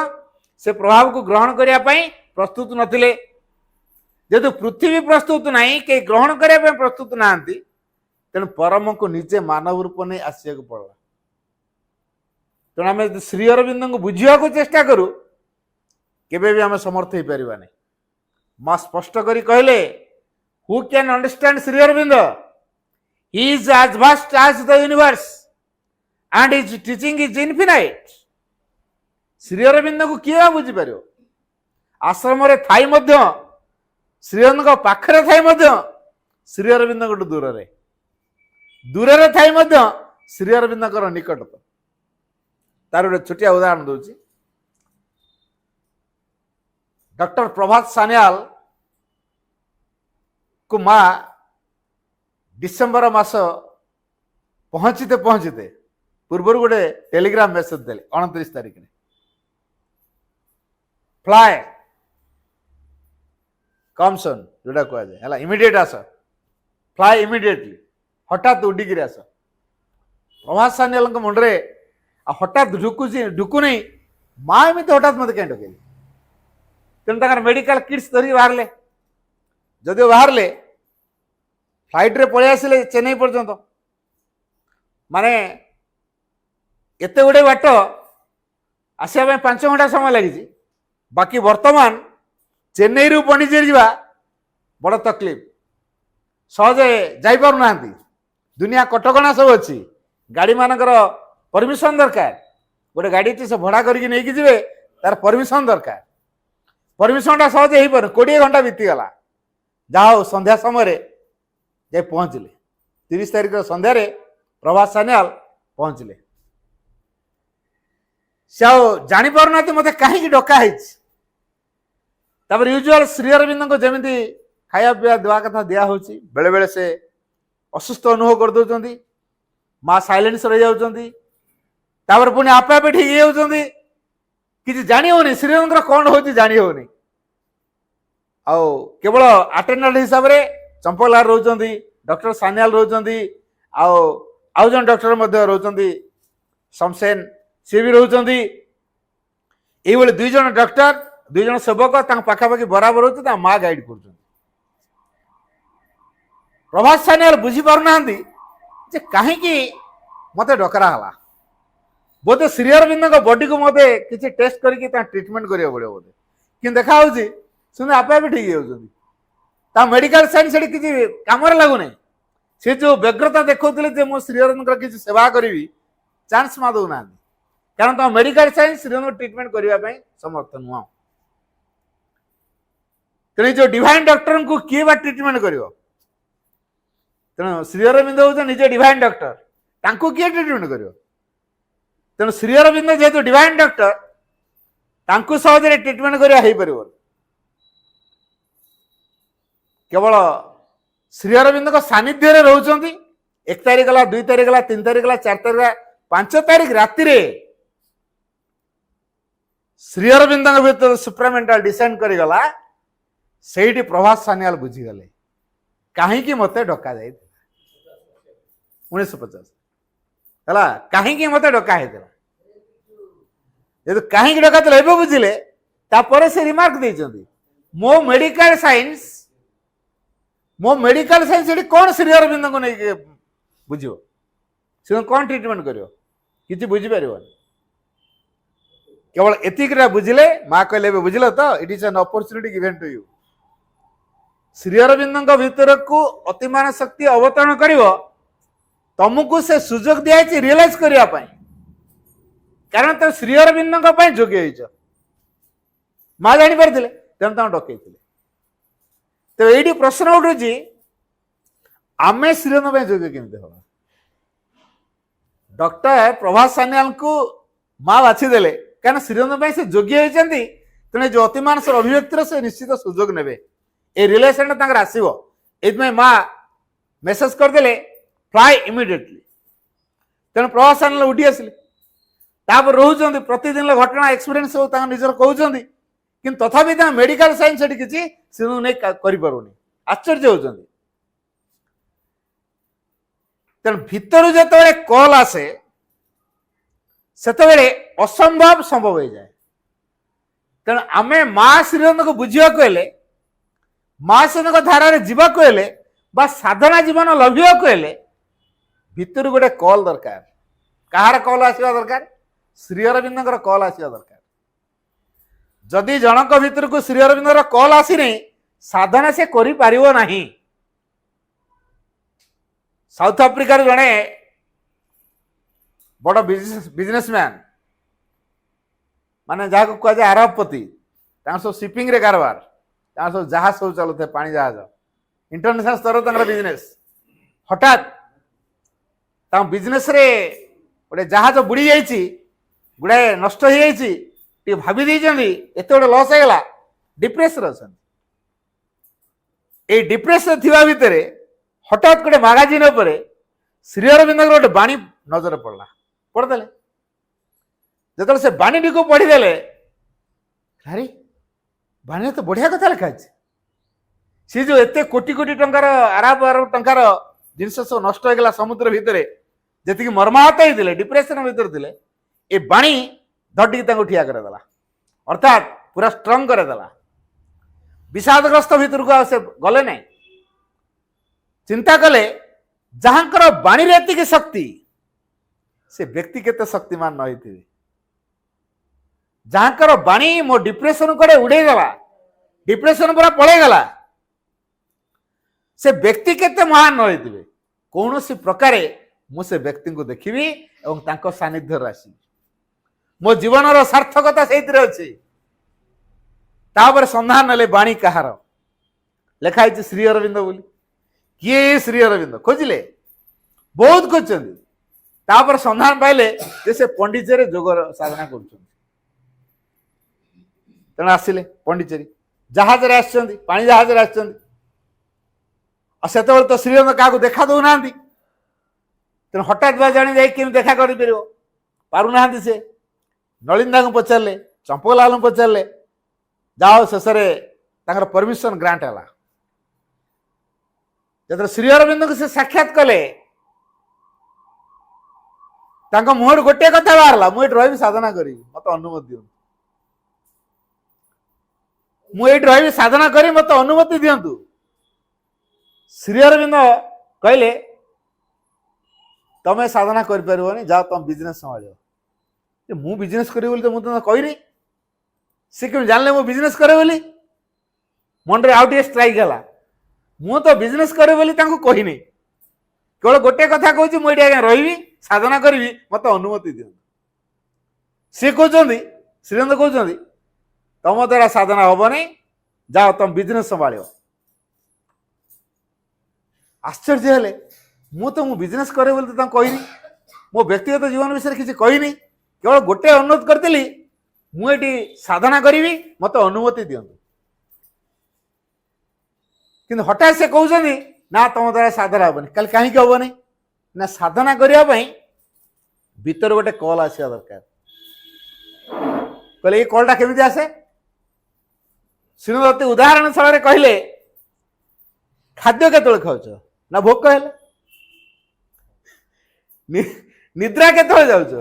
से प्रभाव को ग्रहण करिया पई प्रस्तुत नथिले जेतु पृथ्वी प्रस्तुत नहीं के ग्रहण करिया पई प्रस्तुत नांती तेणु परम को निजे मानव रूप नहीं आसिया को पड़ला तेणु आम श्री अरविंद को बुझिया को चेष्टा करूँ केबे भी आम समर्थ हो पारिबा नहीं माँ स्पष्ट करी कहले who can understand Sri Aurobindo he is as vast as the universe and his teaching is infinite Sri Aurobindo को किए बुझी पार आश्रम थाई मध्य श्री अरविंद पाखरे थाई मध्य श्री अरविंद दूर रे दूर रे थाई मध्य श्री अरविंद निकटता तार गोटे छोटिया उदाहरण दूची डॉक्टर प्रभात सान्याल को माँ डिसेम्बर मास पहुंचते पहुंचते पूर्व गोटे टेलीग्राम मेसेज देले 29 तारिख में फ्लाए कम सन जोटा कह जाए इमिडिएट आस फ्लाए इमिडिएटली हठात उडिकी आस प्रभात सान्याल मुंडे हठात ढुकु नहीं माँ एमती हठात मत कहीं ढुकेली तेणु मेडिकल किट्स धरिक बाहर जदि बाहर फ्लाइट रे पलि आसिले चेन्नई पर्यंत माने एते गुड़े बाट आसवा 5 घंटा समय लगी बाकी वर्तमान चेन्नई रु पणिजेरी जा बड़ तकलीफ सहजे जापर ना दुनिया कटकणा सब अच्छी गाड़ी मानकर परमिशन दरकार गोटे गाड़ी से भड़ा करके जी तार परमिशन दरकार परमिशनटा सहजे हो पार 20 घंटा बीतीगला जहा संध्या समय जाए पहुँचले 30 तारिख संध्यारे प्रभात सान्याल पहुँचले से जापर ना मत कहीं डकाई यूजुआल श्री अरविंद को जमी खाया पीवा देवा कथा दिया बेले बेले से असुस्थ अनुभव कर दौरान माँ साइलेंस रही जाऊँगी पुणी आपे आपे ठीक होती कि जानी होनी श्रीरंग कौन हो जानी होनी आउ केवल अटेंडेंट हिसाब से चंपलार रोचंदी डॉक्टर सान्याल रोचंदी आउ जन डॉक्टर मध्य रोचंदी शमसेन सी भी रोचंदी ये 2 जन डॉक्टर 2 जन सेवक पाखापाखि बराबर होती माँ गाइड कर प्रभात सान्याल बुझी पार ना कहीं मत डकरा हला बोधे श्री अरविंद बॉडी को मत किसी टेस्ट करके ट्रीटमेंट करिया पड़ो बोधे कि देखा सुन आपे आपे ठीक हो मेडिकल साइंस किसी कम लगुना सी जो व्यग्रता देखते मो श्री अरविंद किसी सेवा करी चांस मा दौना कारण तुम medical science Sri Aurobindo treatment करने समर्थ नुह तेणु जो डिवाइन डॉक्टर को किए बा ट्रीटमेंट करियो तेणु श्री अरविंद होउछ निजे डिवाइन डॉक्टर तांको किए ट्रीटमेंट करियो तेणु श्री अरविंद जेहेतु डिवाइन डॉक्टर तांको सहजरे ट्रीटमेंट करिया हेई परिबो केवल श्री अरविंद को सानिध्य रे रहउछंती 1 तारीख गला 2 तारीख गला 3 तारीख गला 4 तारीख गला 5 तारीख राति रे श्री अरविंद भीतर सुप्रामेंटाल डिसेंड करी गला सेठी प्रभास सान्याल बुझी गले कहीं मते डका जाई 1950 हला कहीं मते डका हेतला ये कहीं डका तो एबे बुझिले तापर से रिमार्क देइछंती मो मेडिकल साइंस एठी कोन श्री अरविंद को नहीं बुझियो से कोन ट्रीटमेंट करियो किछि बुझि परिबो केवल एतिक बुझिले माँ कहले बुझिल तो it is an opportunity given to you Sri Aurobindo भीतर को अतिमान शक्ति अवतरण करिवो तुमको से सुजोग दिया रियलाइज करिया पई कारण तो श्री अरविंद योग्य होइछ माँ जानी पारथिले तेन तां डकैथिले तो एडी प्रश्न उठुची आमे श्री अरविंद योग्य केमते हबा डॉक्टर प्रभास सान्याल को माँ बाछि देले कारण श्रीरंग से योग्य होती तेणु जो अतिमान अभिव्यक्तिर से निश्चित सुजोग ने ए रिलेसन आसो ये माँ मेसेज करदे फ्लाए इमिडिएटली तेणु प्रभास सान्याल उठी आसिले तापर रोच प्रतिदिन घटना एक्सपीरियंस सब निजर कहते कि तथापि मेडिकल साइंस किसी श्रीरंग नहीं करें आश्चर्य होती तेणु भितर जो कल आसे सेतबेले असंभव संभव हो जाए तेणु आमे माँ श्रीरंग को बुझा हेले माँ श्रीरंग धारा जीवा हेले बा साधना जीवन लभ्या हेले भितर गोटे कल दरकार कहार कल आसवा दरकार श्री अरविंद कल आसवा दरकार जदि जनक भितर को श्री अरविंद कल आसीनी साधना से करि पारिबो नाही साउथ आफ्रिका जड़े बड़ बिजनेसमैन माने जहाँ कह जाए अरबपति सब शिपिंग रे कारबार सब जहाज सब चलुए पानी जहाज इंटरनेशनल स्तर तक बिजनेस हठात बिजनेस रे गोटे जहाज बुड़ी जाइए गुड़ाए नष्ट हो जाइए भाभी एत गोटे लस होगा डिप्रेशन अच्छा ये डिप्रेशन थिबा भितर हठात गोटे मैगजीन पर श्री अरविंद गोटे बाणी नजर पड़ला पढ़दे जो से बाणी को पढ़ीदे अरे बाणी तो बढ़िया कथा लिखा सी जो एत कोटी कोटी टंकार अरब अरब टंकार जिनस सब नष्ट होगा समुद्र भितर जी मर्माहत होते डिप्रेशन भितर थे ये बाणी धटिकी ठिया करदेला अर्थात पूरा स्ट्रंग करदेला विषादग्रस्त भितर को से गले ना चिंता कले जहां बाणी रे शक्ति से व्यक्ति केते शक्तिमान न होइथिबे जहां बाणी मो डिप्रेशन को उड़े गला डिप्रेशन पूरा पड़े गला से व्यक्ति केते महान न होइथिबे कौन सी प्रकार मु से व्यक्ति को देखिबी एवं तांको सानिध्य राशि मो जीवन सार्थकता से अच्छी तापर संधान नले बाणी कहार लिखाई श्री अरविंद बोली किए श्री अरविंद खोजिले बहुत खोजती तापर संधान पाइले से पंडिचेरी जोग साधना कर तेणु आसिले पंडिचेरी जहाज पानी जहाज से तो श्रीरंग क्या देखा दौना तेणु हठात बा जानी जाए देखा कर पारुना से नलिंदा को पचारे चंपकलाल को पचारे जाओ शेष परमिशन ग्रांट है जो श्री अरविंद को से साक्षात कले मुहर गोटे कथा बाहर मुझे रही साधना करी मत अनुमति दिं मुझे रही साधना करी मत अनुमति दिंतु श्री अरविंद कहले तमें साधना कर पारबनी जाओ तुम बिजनेस संभाल मु बिजनेस करी बोली तो मुझे कहनी सी क्यों जानले मु बिजनेस करे बोली मन रे आउट स्ट्राइक गला मु तो बिजनेस करे बोली तांको कहनी केवल गोटे कथा कहूँ मुझे आज्ञा रही साधना करी मत अनुमति दिं सी कहते श्रीरंग कहते तुम द्वारा साधना हम नहीं ଯାଅ ତମ ବିଜନେସ୍ ସମ୍ଭାଳ। ଆଶ୍ଚର୍ଯ୍ୟ ହେଲେ, ମୁଁ ବିଜନେସ୍ କରେ ବୋଲି ତ ତାଙ୍କୁ କହିନି, ମୋ ବ୍ୟକ୍ତିଗତ ଜୀବନ ବିଷୟରେ କିଛି କହିନି, କେବଳ ଗୋଟେ ଅନୁରୋଧ କରିଥିଲି, ମୁଁ ଏଠି ସାଧନା କରିବି, ମୋତେ ଅନୁମତି ଦିଅନ୍ତୁ। କିନ୍ତୁ ହଠାତ୍ ସେ କହୁଛନ୍ତି ନା ତମ ଦ୍ୱାରା ସାଧନା ହବନି। କାହିଁକି ହବନି? ନା ସାଧନା କରିବା ପାଇଁ ଭିତରୁ ଗୋଟେ କଲ୍ ଆସିବା ଦରକାର। କହିଲେ ଏଇ କଲ୍ଟା କେମିତି ଆସେ? ଶ୍ରୀମତୀ ଉଦାହରଣ ସ୍ଥଳରେ କହିଲେ, ଖାଦ୍ୟ କେତେବେଳେ ଖାଉଛ? ନା ଭୋକ ହେଲେ। ନିଦ୍ରା କେତେବେଳେ ଯାଉଛ?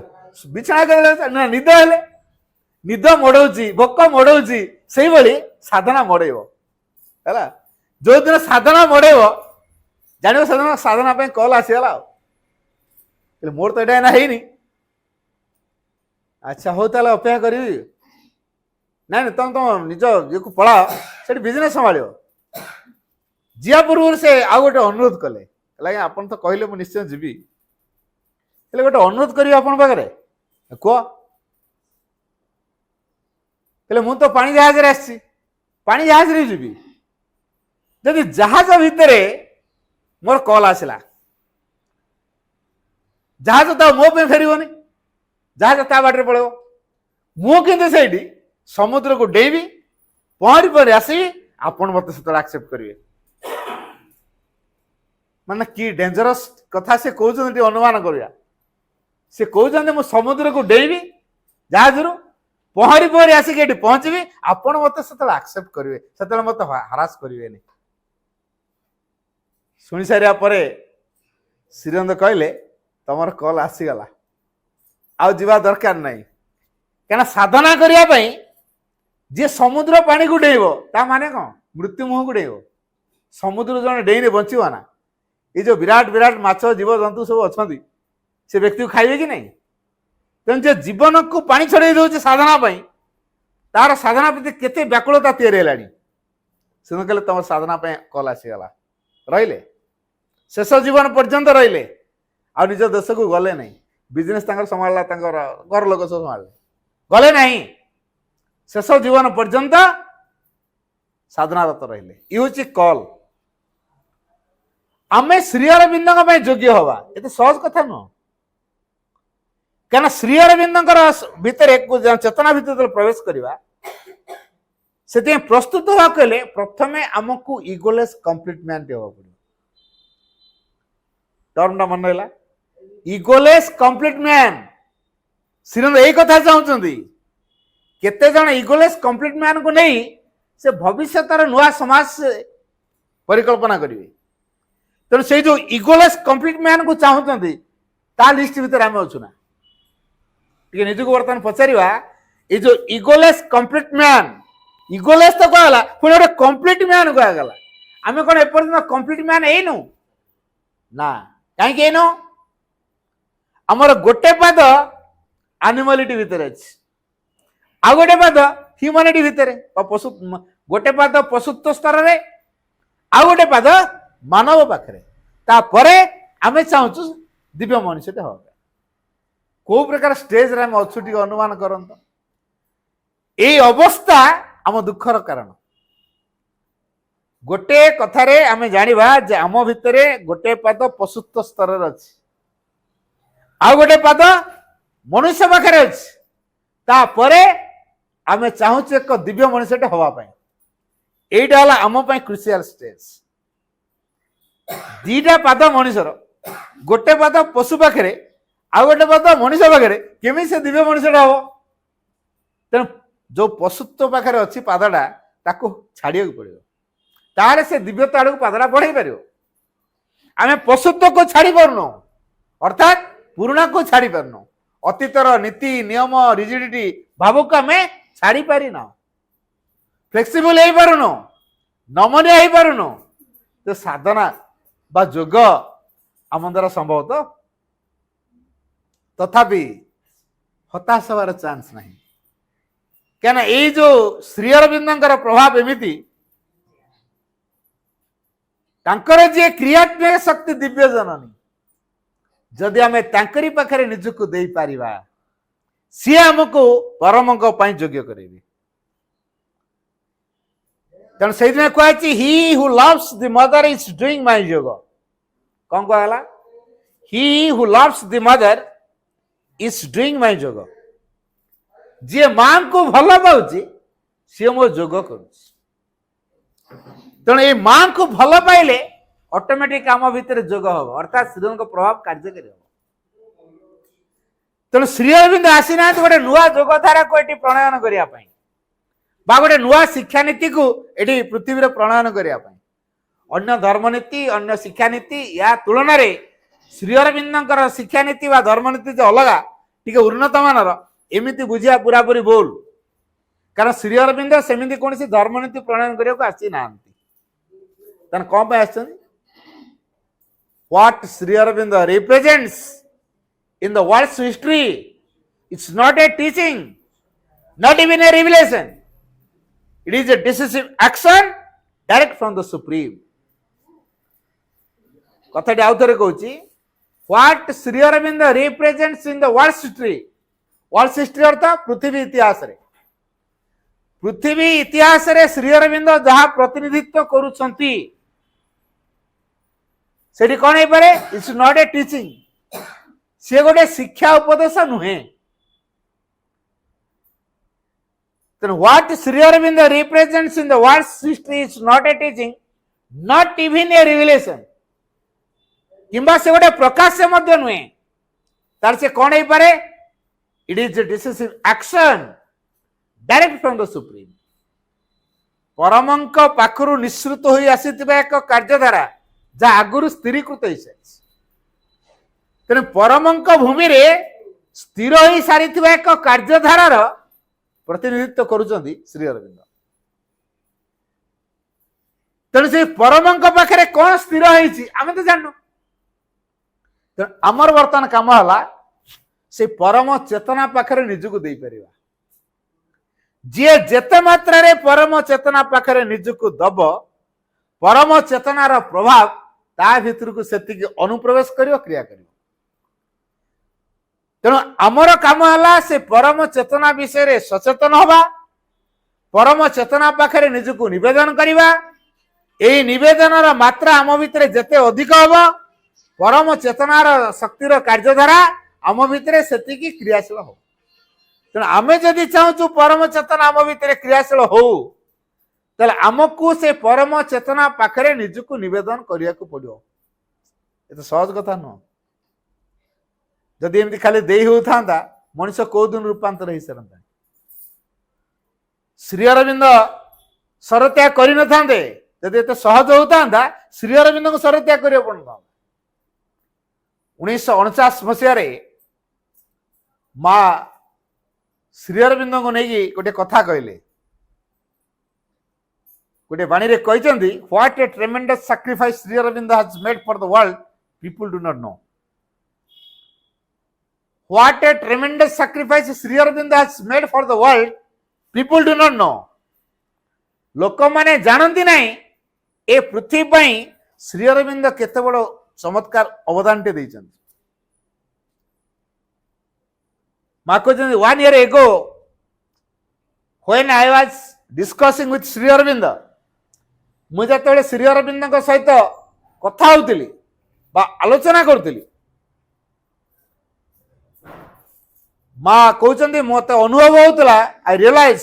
ବିଛଣା କେତେବେଳେ ଯାଉଛ? ନା ନିଦ ହେଲେ। ନିଦ ମୋଡଉଛି, ଭୋକ ମୋଡଉଛି, ସେଇଭଳି ସାଧନା ମୋଡେଇବ ହେଲା। ଯୋଉଦିନ ସାଧନା ମୋଡେଇବ ଜାଣିବ ସେଦିନ ସାଧନା ପାଇଁ କଲ୍ ଆସିଗଲା। ଆଉ ମୋର ତ ଏଇଟା ଏଇନା ହେଇନି। ଆଚ୍ଛା ହଉ, ତାହେଲେ ଅପେକ୍ଷା କରିବି। ନାଇଁ ନାଇଁ, ତମ ନିଜ ଇଏକୁ ପଳାଅ, ସେଠି ବିଜନେସ୍ ସମ୍ଭାଳିବ। ଯିବା ପୂର୍ବରୁ ସେ ଆଉ ଗୋଟେ ଅନୁରୋଧ କଲେ, ହେଲା ଆପଣ ତ କହିଲେ ମୁଁ ନିଶ୍ଚୟ ଯିବି, ହେଲେ ଗୋଟେ ଅନୁରୋଧ କରିବି ଆପଣଙ୍କ ପାଖରେ। କୁହ। ହେଲେ ମୁଁ ତ ପାଣି ଜାହାଜରେ ଆସିଛି, ପାଣି ଜାହାଜରେ ଯିବି। ଯଦି ଜାହାଜ ଭିତରେ ମୋର କଲ୍ ଆସିଲା, ଜାହାଜ ତ ମୋ ପାଇଁ ଫେରିବନି, ଜାହାଜ ତା ବାଟରେ ପଳେଇବ। ମୁଁ କିନ୍ତୁ ସେଇଠି ସମୁଦ୍ରକୁ ଡେଇଁବି, ପହଁରି ପହଁରି ଆସିବି, ଆପଣ ମତେ ସେତେବେଳେ ଆକ୍ସେପ୍ଟ କରିବେ। ମାନେ କି ଡେଞ୍ଜରସ୍ କଥା ସେ କହୁଛନ୍ତି, ଟିକେ ଅନୁମାନ କରିବା। ସେ କହୁଛନ୍ତି ମୁଁ ସମୁଦ୍ରକୁ ଡେଇଁବି ଜାହାଜରୁ, ପହଁରି ପହଁରି ଆସିକି ଏଠି ପହଞ୍ଚିବି, ଆପଣ ମତେ ସେତେବେଳେ ଆକ୍ସେପ୍ଟ କରିବେ, ସେତେବେଳେ ମତେ ହରାସ କରିବେନି। ଶୁଣି ସାରିବା ପରେ ଶ୍ରୀରନ୍ଦ କହିଲେ ତମର କଲ୍ ଆସିଗଲା, ଆଉ ଯିବା ଦରକାର ନାହିଁ। କାହିଁକିନା ସାଧନା କରିବା ପାଇଁ ଯିଏ ସମୁଦ୍ର ପାଣିକୁ ଡେଇଁବ, ତା ମାନେ କଣ? ମୃତ୍ୟୁ ମୁହଁକୁ ଡେଇଁବ। ସମୁଦ୍ର ଜଣେ ଡେଇଁରେ ବଞ୍ଚିବ ନା? ଏଇ ଯୋଉ ବିରାଟ ବିରାଟ ମାଛ ଜୀବଜନ୍ତୁ ସବୁ ଅଛନ୍ତି, ସେ ବ୍ୟକ୍ତିକୁ ଖାଇବେ କି ନାହିଁ? ତେଣୁ ଯେ ଜୀବନକୁ ପାଣି ଛଡେଇ ଦଉଛି ସାଧନା ପାଇଁ, ତାର ସାଧନା ପ୍ରତି କେତେ ବ୍ୟାକୁଳତା ତିଆରି ହେଲାଣି। ସେ କହିଲେ ତମ ସାଧନା ପାଇଁ କଲ୍ ଆସିଗଲା। ରହିଲେ, ଶେଷ ଜୀବନ ପର୍ଯ୍ୟନ୍ତ ରହିଲେ, ଆଉ ନିଜ ଦେଶକୁ ଗଲେ ନାହିଁ। ବିଜନେସ୍ ତାଙ୍କର ସମ୍ଭାଳିଲା, ତାଙ୍କର ଘର ଲୋକ ସବୁ ସମ୍ଭାଳିଲେ, ଗଲେ ନାହିଁ। ଶେଷ ଜୀବନ ପର୍ଯ୍ୟନ୍ତ ସାଧନାରତ ରହିଲେ। ଇଏ ହଉଛି କଲ୍। ଆମେ ଶ୍ରୀ ଅରବିନ୍ଦଙ୍କ ପାଇଁ ଯୋଗ୍ୟ ହବା ଏତେ ସହଜ କଥା ନୁହଁ। କାରଣ ଶ୍ରୀ ଅରବିନ୍ଦଙ୍କର ଭିତରେ ଚେତନା ଭିତରେ ପ୍ରବେଶ କରିବା, ସେଥିପାଇଁ ପ୍ରସ୍ତୁତ ହେବାକୁ ହେଲେ ପ୍ରଥମେ ଆମକୁ ଇଗୋଲେସ୍ କମ୍ପ୍ଲିଟ୍ ମ୍ୟାନ୍ ହେବାକୁ ପଡ଼ିବ। ଟର୍ମଟା ମନେ ରହିଲା, ଇଗୋଲେସ୍ କମ୍ପ୍ଲିଟ୍ ମ୍ୟାନ୍। ଶ୍ରୀରନ୍ଦ ଏଇ କଥା ଚାହୁଁଛନ୍ତି। କେତେ ଜଣ ଇଗୋଲେସ୍ କମ୍ପ୍ଲିଟ୍ ମ୍ୟାନ୍କୁ ନେଇ ସେ ଭବିଷ୍ୟତର ନୂଆ ସମାଜ ପରିକଳ୍ପନା କରିବେ। ତେଣୁ ସେଇ ଯୋଉ ଇଗୋଲେସ୍ କମ୍ପ୍ଲିଟ୍ ମ୍ୟାନ୍କୁ ଚାହୁଁଛନ୍ତି, ତା ଲିଷ୍ଟ ଭିତରେ ଆମେ ଅଛୁ ନା? ଟିକେ ନିଜକୁ ବର୍ତ୍ତମାନ ପଚାରିବା, ଏଇ ଯୋଉ ଇଗୋଲେସ୍ କମ୍ପ୍ଲିଟ୍ ମ୍ୟାନ୍, ଇଗୋଲେସ୍ ତ କୁହାଗଲା, ପୁଣି ଗୋଟେ କମ୍ପ୍ଲିଟ୍ ମ୍ୟାନ୍ କୁହାଗଲା। ଆମେ କଣ ଏପର୍ଯ୍ୟନ୍ତ କମ୍ପ୍ଲିଟ୍ ମ୍ୟାନ୍ ହେଇନୁ? ନା। କାହିଁକି ହେଇନୁ? ଆମର ଗୋଟେ ପାଦ ଆନିମାଲିଟି ଭିତରେ ଅଛି, ଆଉ ଗୋଟେ ପାଦ ହ୍ୟୁମାନିଟି ଭିତରେ, ଗୋଟେ ପାଦ ପଶୁତ୍ୱ ସ୍ତରରେ, ଆଉ ଗୋଟେ ପାଦ ମାନବ ପାଖରେ। ତାପରେ ଆମେ ଚାହୁଁଛୁ ଦିବ୍ୟ ମଣିଷଟେ ହବା ପାଇଁ। କୋଉ ପ୍ରକାର ଷ୍ଟେଜରେ ଆମେ ଅଛୁ ଟିକେ ଅନୁମାନ କରନ୍ତୁ। ଏଇ ଅବସ୍ଥା ଆମ ଦୁଃଖର କାରଣ। ଗୋଟେ କଥାରେ ଆମେ ଜାଣିବା ଯେ ଆମ ଭିତରେ ଗୋଟେ ପାଦ ପଶୁତ୍ୱ ସ୍ତରରେ ଅଛି, ଆଉ ଗୋଟେ ପାଦ ମନୁଷ୍ୟ ପାଖରେ ଅଛି। ତାପରେ ଆମେ ଚାହୁଁଛୁ ଏକ ଦିବ୍ୟ ମଣିଷଟେ ହବା ପାଇଁ। ଏଇଟା ହେଲା ଆମ ପାଇଁ କ୍ରୁସିଆଲ ଷ୍ଟେଜ। ଦିଟା ପାଦ ମଣିଷର, ଗୋଟେ ପାଦ ପଶୁ ପାଖରେ, ଆଉ ଗୋଟେ ପାଦ ମଣିଷ ପାଖରେ, କେମିତି ସେ ଦିବ୍ୟ ମଣିଷଟା ହବ? ତେଣୁ ଯୋଉ ପଶୁତ୍ୱ ପାଖରେ ଅଛି ପାଦଟା, ତାକୁ ଛାଡିବାକୁ ପଡିବ, ତାହେଲେ ସେ ଦିବ୍ୟତା ଆଡକୁ ପାଦଟା ବଢେଇ ପାରିବ। ଆମେ ପଶୁତ୍ୱକୁ ଛାଡି ପାରୁନୁ, ଅର୍ଥାତ୍ ପୁରୁଣାକୁ ଛାଡି ପାରୁନୁ। ଅତୀତର ନୀତି ନିୟମ ରିଜିଡିଟି ଭାବକୁ ଆମେ ଛାଡି ପାରିନା, ଫ୍ଲେକ୍ସିବଲ ହେଇପାରୁନୁ, ନମନୀୟ ହେଇପାରୁନୁ। ତ ସାଧନା ବା ଯୋଗ ଆମ ଦ୍ୱାରା ସମ୍ଭବ ତ? ତଥାପି ହତାଶ ହେବାର ଚାନ୍ସ ନାହିଁ। କାହିଁକିନା ଏଇ ଯୋଉ ଶ୍ରୀ ଅରବିନ୍ଦଙ୍କର ପ୍ରଭାବ ଏମିତି, ତାଙ୍କର ଯିଏ କ୍ରିୟାତ୍ମକ ଶକ୍ତି ଦିବ୍ୟ ଜନନୀ, ଯଦି ଆମେ ତାଙ୍କରି ପାଖରେ ନିଜକୁ ଦେଇପାରିବା, ସିଏ ଆମକୁ ପରମଙ୍କ ପାଇଁ ଯୋଗ୍ୟ କରିବେ। ତେଣୁ ସେଇଥିପାଇଁ କୁହାଯାଇଛି he who loves the Mother is doing my yoga. କଣ କୁହାଗଲା? He who loves the Mother is doing my yoga. ଯିଏ ମାଙ୍କୁ ଭଲ ପାଉଛି ସିଏ ମୋ ଯୋଗ କରୁଛି। ତେଣୁ ଏଇ ମାଙ୍କୁ ଭଲ ପାଇଲେ ଅଟୋମେଟିକ ଆମ ଭିତରେ ଯୋଗ ହବ, ଅର୍ଥାତ୍ ଶ୍ରୀଙ୍କ ପ୍ରଭାବ କାର୍ଯ୍ୟକାରୀ ହବ। ତେଣୁ ଶ୍ରୀ ଅରବିନ୍ଦ ଆସିନାହାନ୍ତି ଗୋଟେ ନୂଆ ଯୋଗଧାରାକୁ ଏଠି ପ୍ରଣୟନ କରିବା ପାଇଁ ବା ଗୋଟେ ନୂଆ ଶିକ୍ଷାନୀତିକୁ ଏଠି ପୃଥିବୀରେ ପ୍ରଣୟନ କରିବା ପାଇଁ। ଅନ୍ୟ ଧର୍ମନୀତି, ଅନ୍ୟ ଶିକ୍ଷାନୀତି ୟା ତୁଳନାରେ ଶ୍ରୀ ଅରବିନ୍ଦଙ୍କର ଶିକ୍ଷାନୀତି ବା ଧର୍ମନୀତି ଯେ ଅଲଗା, ଟିକେ ଉନ୍ନତ ମାନର, ଏମିତି ବୁଝିବା ପୁରାପୁରି ଭୁଲ। କାରଣ ଶ୍ରୀ ଅରବିନ୍ଦ ସେମିତି କୌଣସି ଧର୍ମନୀତି ପ୍ରଣୟନ କରିବାକୁ ଆସିନାହାନ୍ତି। ତାହେଲେ କଣ ପାଇଁ ଆସିଛନ୍ତି? What Sri Aurobindo represents in the world's history, it's not a teaching, not even a revelation. It is a decisive action direct from the Supreme. କଥାଟି ଆଉ ଥରେ କହୁଛି, What Sri Aurobindo represents in the world's history, world's history ଅର୍ଥ ପୃଥିବୀ ଇତିହାସରେ, ପୃଥିବୀ ଇତିହାସରେ ଶ୍ରୀ ଅରବିନ୍ଦ ଯାହା ପ୍ରତିନିଧିତ୍ୱ କରୁଛନ୍ତି ସେଠି କଣ ହେଇପାରେ? ଇଟ୍ସ ନଟ୍ ଏ ଟିଚିଂ, ସିଏ ଗୋଟେ ଶିକ୍ଷା ଉପଦେଶ ନୁହେଁ। ତେଣୁ what Shri Aurobindo represents in the world's history is not a teaching, not even a revelation, କିମ୍ବା ସେ ଗୋଟେ ପ୍ରକାଶ୍ୟ ମଧ୍ୟ ନୁହେଁ। ତାର ସେ କଣ ହେଇପାରେ? It is a decisive action direct from the supreme. ପରମଙ୍କ ପାଖରୁ ନିଃସୃତ ହୋଇ ଆସିଥିବା ଏକ କାର୍ଯ୍ୟଧାରା ଯାହା ଆଗରୁ ସ୍ଥିରୀକୃତ ହେଇସାରିଛି। ତେଣୁ ପରମଙ୍କ ଭୂମିରେ ସ୍ଥିର ହୋଇ ସାରିଥିବା ଏକ କାର୍ଯ୍ୟଧାରାର ପ୍ରତିନିଧିତ୍ୱ କରୁଛନ୍ତି ଶ୍ରୀ ଅରବିନ୍ଦ। ତେଣୁ ସେ ପରମଙ୍କ ପାଖରେ କଣ ସ୍ଥିର ହେଇଛି ଆମେ ତ ଜାଣିନୁ। ତେଣୁ ଆମର ବର୍ତ୍ତମାନ କାମ ହେଲା ସେ ପରମ ଚେତନା ପାଖରେ ନିଜକୁ ଦେଇପାରିବା। ଯିଏ ଯେତେ ମାତ୍ରାରେ ପରମ ଚେତନା ପାଖରେ ନିଜକୁ ଦବ, ପରମ ଚେତନାର ପ୍ରଭାବ ତା ଭିତରକୁ ସେତିକି ଅନୁପ୍ରବେଶ କରିବ, କ୍ରିୟା କରିବ। ତେଣୁ ଆମର କାମ ହେଲା ସେ ପରମ ଚେତନା ବିଷୟରେ ସଚେତନ ହବା, ପରମ ଚେତନା ପାଖରେ ନିଜକୁ ନିବେଦନ କରିବା। ଏହି ନିବେଦନର ମାତ୍ରା ଆମ ଭିତରେ ଯେତେ ଅଧିକ ହବ, ପରମ ଚେତନାର ଶକ୍ତିର କାର୍ଯ୍ୟଧାରା ଆମ ଭିତରେ ସେତିକି କ୍ରିୟାଶୀଳ ହବ। ତେଣୁ ଆମେ ଯଦି ଚାହୁଁଛୁ ପରମ ଚେତନା ଆମ ଭିତରେ କ୍ରିୟାଶୀଳ ହଉ, ତାହେଲେ ଆମକୁ ସେ ପରମ ଚେତନା ପାଖରେ ନିଜକୁ ନିବେଦନ କରିବାକୁ ପଡିବ। ଏତେ ସହଜ କଥା ନୁହଁ। ଯଦି ଏମିତି ଖାଲି ଦେଇ ହେଉଥାନ୍ତା, ମଣିଷ କୋଉ ଦିନ ରୂପାନ୍ତର ହେଇସାରନ୍ତା। ଶ୍ରୀ ଅରବିନ୍ଦ ସରତ୍ୟାଗ କରିନଥାନ୍ତେ, ଯଦି ଏତେ ସହଜ ହଉଥାନ୍ତା ଶ୍ରୀ ଅରବିନ୍ଦଙ୍କୁ ସରତ୍ୟାଗ କରିବାକୁ ପଡୁନଥାନ୍ତା। 1949 ମସିହାରେ ମା ଶ୍ରୀ ଅରବିନ୍ଦଙ୍କୁ ନେଇକି ଗୋଟେ କଥା କହିଲେ। ଗୋଟେ ବାଣୀରେ କହିଛନ୍ତି, what a tremendous sacrifice Shri Aurobindo has made for the world people do not know. What a tremendous sacrifice Sri Aurobindo has made for the world, people do not know. ଲୋକମାନେ ଜାଣନ୍ତି ନାହିଁ ଏ ପୃଥିବୀ ପାଇଁ ଶ୍ରୀ ଅରବିନ୍ଦ କେତେ ବଡ଼ ଚମତ୍କାର ଅବଦାନଟେ ଦେଇଛନ୍ତି। ମା କହିଛନ୍ତି, 1 year ago when I was discussing with Sri Aurobindo, ମୁଁ ଯେତେବେଳେ ଶ୍ରୀ ଅରବିନ୍ଦଙ୍କ ସହିତ କଥା ହଉଥିଲି ବା ଆଲୋଚନା କରୁଥିଲି, ମା କହୁଛନ୍ତି ମତେ ଅନୁଭବ ହଉଥିଲା, ଆଇ ରିୟଲାଇଜ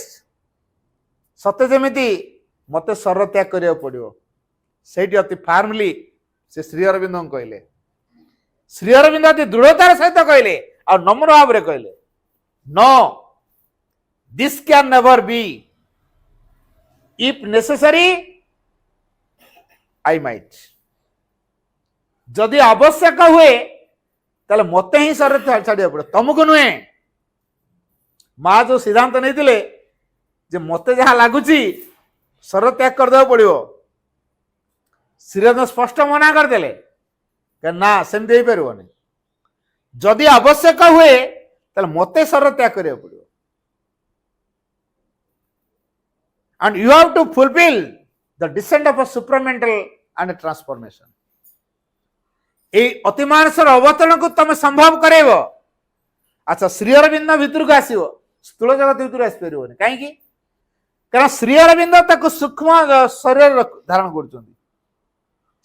ସତେ ଯେମିତି ମତେ ଶରୀର ତ୍ୟାଗ କରିବାକୁ ପଡିବ। ସେଇଠି ଅତି ଫାର୍ମଲି ସେ ଶ୍ରୀ ଅରବିନ୍ଦଙ୍କୁ କହିଲେ। ଶ୍ରୀ ଅରବିନ୍ଦ ଅତି ଦୃଢ଼ତାର ସହିତ କହିଲେ ଆଉ ନମ୍ର ଭାବରେ କହିଲେ, no this can never be, if necessary I might. जदि आवश्यक हुए ताले मते ही शरीर छाड़िया पड़े, तुमको नुहे। माँ जो सिद्धांत नहीं दिले जे मते जहाँ लगुची शरीर त्याग करदे पड़ो, श्रीरंग स्पष्ट मना करदे ना सेमती हो पारनी। जदि आवश्यक हुए ताले मते शरीर त्याग करिया पड़ो, and you have to fulfill the descent of a supramental and a transformation. ए अतिमानसर अवतरण को तुम संभव करेब। अच्छा, श्री अरविंद भितर को आसो, स्थूल जगत भितर आसपारे कहीं କାରଣ ଶ୍ରୀ ଅରବିନ୍ଦ ତାକୁ ସୂକ୍ଷ୍ମ ଶରୀରରେ ଧାରଣ କରୁଛନ୍ତି,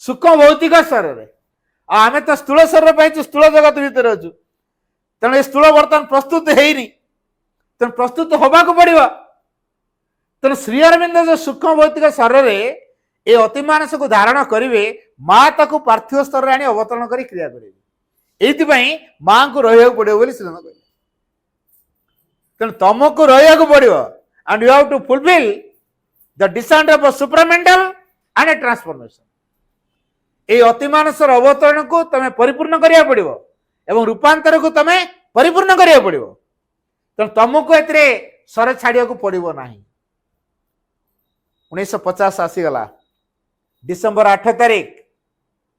ସୂକ୍ଷ୍ମ ଭୌତିକ ଶରୀରରେ। ଆଉ ଆମେ ତ ସ୍ଥୂଳ ଶରୀର ପାଇଛୁ, ସ୍ଥୂଳ ଜଗତ ଭିତରେ ଅଛୁ। ତେଣୁ ଏ ସ୍ଥୂଳ ବର୍ତ୍ତମାନ ପ୍ରସ୍ତୁତ ହେଇନି, ତେଣୁ ପ୍ରସ୍ତୁତ ହବାକୁ ପଡିବ। ତେଣୁ ଶ୍ରୀ ଅରବିନ୍ଦ ଯୋଉ ସୂକ୍ଷ୍ମ ଭୌତିକ ଶରୀରରେ ଏ ଅତି ମାନସକୁ ଧାରଣ କରିବେ, ମା ତାକୁ ପାର୍ଥିବ ସ୍ତରରେ ଆଣି ଅବତରଣ କରି କ୍ରିୟା କରିବେ। ଏଇଥିପାଇଁ ମାଙ୍କୁ ରହିବାକୁ ପଡିବ ବୋଲି ଶ୍ରୀଅରବିନ୍ଦ କହିଲେ। ତେଣୁ ତମକୁ ରହିବାକୁ ପଡିବ, and you have to fulfill the descent of a supramental and a transformation. এই অতি ମାନସର ଅବତରଣକୁ ତମେ ପରିପୂର୍ଣ୍ଣ କରିବାକୁ ପଡିବ ଏବଂ ରୂପାନ୍ତରକୁ ତମେ ପରିପୂର୍ଣ୍ଣ କରିବାକୁ ପଡିବ। ତେଣୁ ତମକୁ ଏଥିରେ ସର ଛାଡିବାକୁ ପଡିବ ନାହିଁ। 1950 ଆସିଗଲା, ଡିସେମ୍ବର 8 ତାରିଖ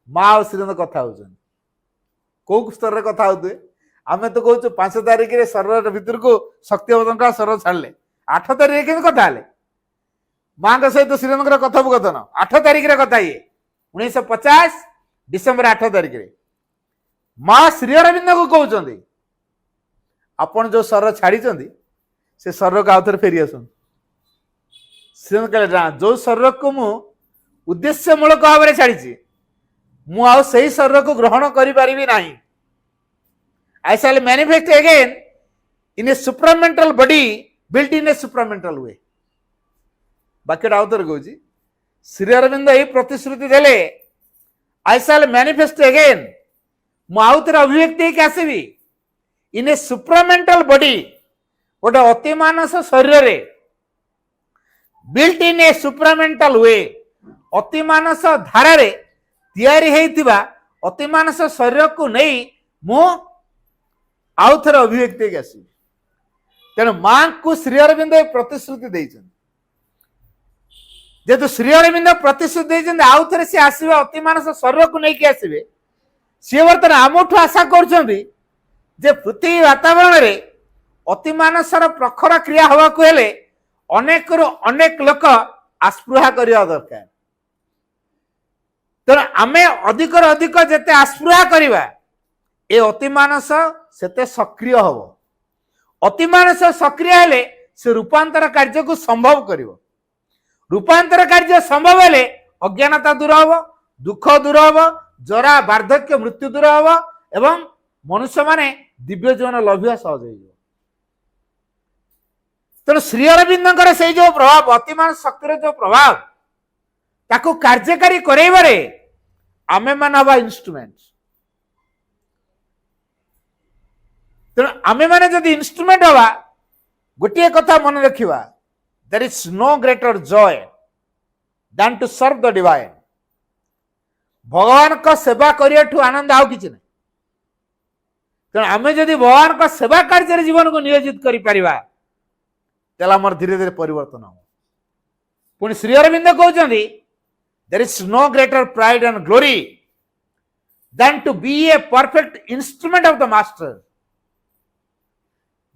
ମା ଆଉ ଶ୍ରୀଅରବିନ୍ଦ କଥା ହଉଛନ୍ତି। କୋଉ ସ୍ତରରେ କଥା ହଉଥିବେ? ଆମେ ତ କହୁଛୁ 5 ତାରିଖରେ ଶରୀର ଭିତରକୁ ଶକ୍ତି ଅବତରଣ ଶରୀର ଛାଡ଼ିଲେ, 8 ତାରିଖରେ କେମିତି କଥା ହେଲେ? ମାଙ୍କ ସହିତ ଶ୍ରୀଅରବିନ୍ଦଙ୍କର କଥୋପକଥନ 8 ତାରିଖରେ କଥା ଇଏ 1950 ଡିସେମ୍ବର 8 ତାରିଖରେ ମା ଶ୍ରୀଅରବିନ୍ଦଙ୍କୁ କହୁଛନ୍ତି, ଆପଣ ଯୋଉ ଶରୀର ଛାଡିଛନ୍ତି ସେ ଶରୀରକୁ ଆଉ ଥରେ ଫେରି ଆସନ୍ତୁ। ଶ୍ରୀଅରବିନ୍ଦ କହିଲେ, ନା, ଯୋଉ ଶରୀରକୁ ମୁଁ ଉଦ୍ଦେଶ୍ୟମୂଳକ ଭାବରେ ଛାଡ଼ିଛି, ମୁଁ ଆଉ ସେଇ ଶରୀରକୁ ଗ୍ରହଣ କରିପାରିବି ନାହିଁ। I shall manifest again in a supramental body built in a supramental way. ବାକ୍ୟଟା ଆଉ ଥରେ କହୁଛି, ଶ୍ରୀ ଅରବିନ୍ଦ ଏଇ ପ୍ରତିଶ୍ରୁତି ଦେଲେ, I shall manifest again, ମୁଁ ଆଉ ଥରେ ଅଭିବ୍ୟକ୍ତି ହେଇକି ଆସିବି in a supramental body, ଗୋଟେ ଅତି ମାନସ ଶରୀରରେ, built in a supramental way, ଅତି ମାନସ ଧାରାରେ ତିଆରି ହେଇଥିବା ଅତି ମାନସ ଶରୀରକୁ ନେଇ ମୁଁ ଆଉ ଥରେ ଅଭିବ୍ୟକ୍ତି ହେଇକି ଆସିବି। ତେଣୁ ମାଙ୍କୁ ଶ୍ରୀ ଅରବିନ୍ଦ ପ୍ରତିଶ୍ରୁତି ଦେଇଛନ୍ତି। ଯେହେତୁ ଶ୍ରୀ ଅରବିନ୍ଦ ପ୍ରତିଶ୍ରୁତି ଦେଇଛନ୍ତି ଆଉ ଥରେ ସେ ଆସିବେ, ଅତି ମାନସ ଶରୀରକୁ ନେଇକି ଆସିବେ, ସିଏ ବର୍ତ୍ତମାନ ଆମଠୁ ଆଶା କରୁଛନ୍ତି ଯେ ପୃଥିବୀ ବାତାବରଣରେ ଅତି ମାନସର ପ୍ରଖର କ୍ରିୟା ହେବାକୁ ହେଲେ ଅନେକରୁ ଅନେକ ଲୋକ ଆସ୍ପୃହା କରିବା ଦରକାର। ତେଣୁ ଆମେ ଅଧିକରୁ ଅଧିକ ଯେତେ ଆସ୍ପୃହା କରିବା, ଏ ଅତି ମାନସ ସେତେ ସକ୍ରିୟ ହବ। ଅତି ମାନସ ସକ୍ରିୟ ହେଲେ ସେ ରୂପାନ୍ତର କାର୍ଯ୍ୟକୁ ସମ୍ଭବ କରିବ। ରୂପାନ୍ତର କାର୍ଯ୍ୟ ସମ୍ଭବ ହେଲେ ଅଜ୍ଞାନତା ଦୂର ହବ, ଦୁଃଖ ଦୂର ହବ, ଜରା ବାର୍ଦ୍ଧକ୍ୟ ମୃତ୍ୟୁ ଦୂର ହବ ଏବଂ ମନୁଷ୍ୟମାନେ ଦିବ୍ୟ ଜୀବନ ଲଭିବା ସହଜ ହେଇଯିବ। ତେଣୁ ଶ୍ରୀ ଅରବିନ୍ଦଙ୍କର ସେଇ ଯୋଉ ପ୍ରଭାବ, ଅତି ମାନସ ଶକ୍ତିର ଯୋଉ ପ୍ରଭାବ, ତାକୁ କାର୍ଯ୍ୟକାରୀ କରାଇବାରେ ଆମେମାନେ ହବା ଇନଷ୍ଟ୍ରୁମେଣ୍ଟ। ତେଣୁ ଆମେମାନେ ଯଦି ଇନଷ୍ଟ୍ରୁମେଣ୍ଟ ହବା, ଗୋଟିଏ କଥା ମନେ ରଖିବା, there is no greater joy than to serve the divine. ଭଗବାନଙ୍କ ସେବା କରିବାଠୁ ଆନନ୍ଦ ଆଉ କିଛି ନାହିଁ। ତେଣୁ ଆମେ ଯଦି ଭଗବାନଙ୍କ ସେବା କାର୍ଯ୍ୟରେ ଜୀବନକୁ ନିୟୋଜିତ କରିପାରିବା, ତାହେଲେ ଆମର ଧୀରେ ଧୀରେ ପରିବର୍ତ୍ତନ ହବ। ପୁଣି ଶ୍ରୀ ଅରବିନ୍ଦ କହୁଛନ୍ତି, there is no greater pride and glory than to be a perfect instrument of the master.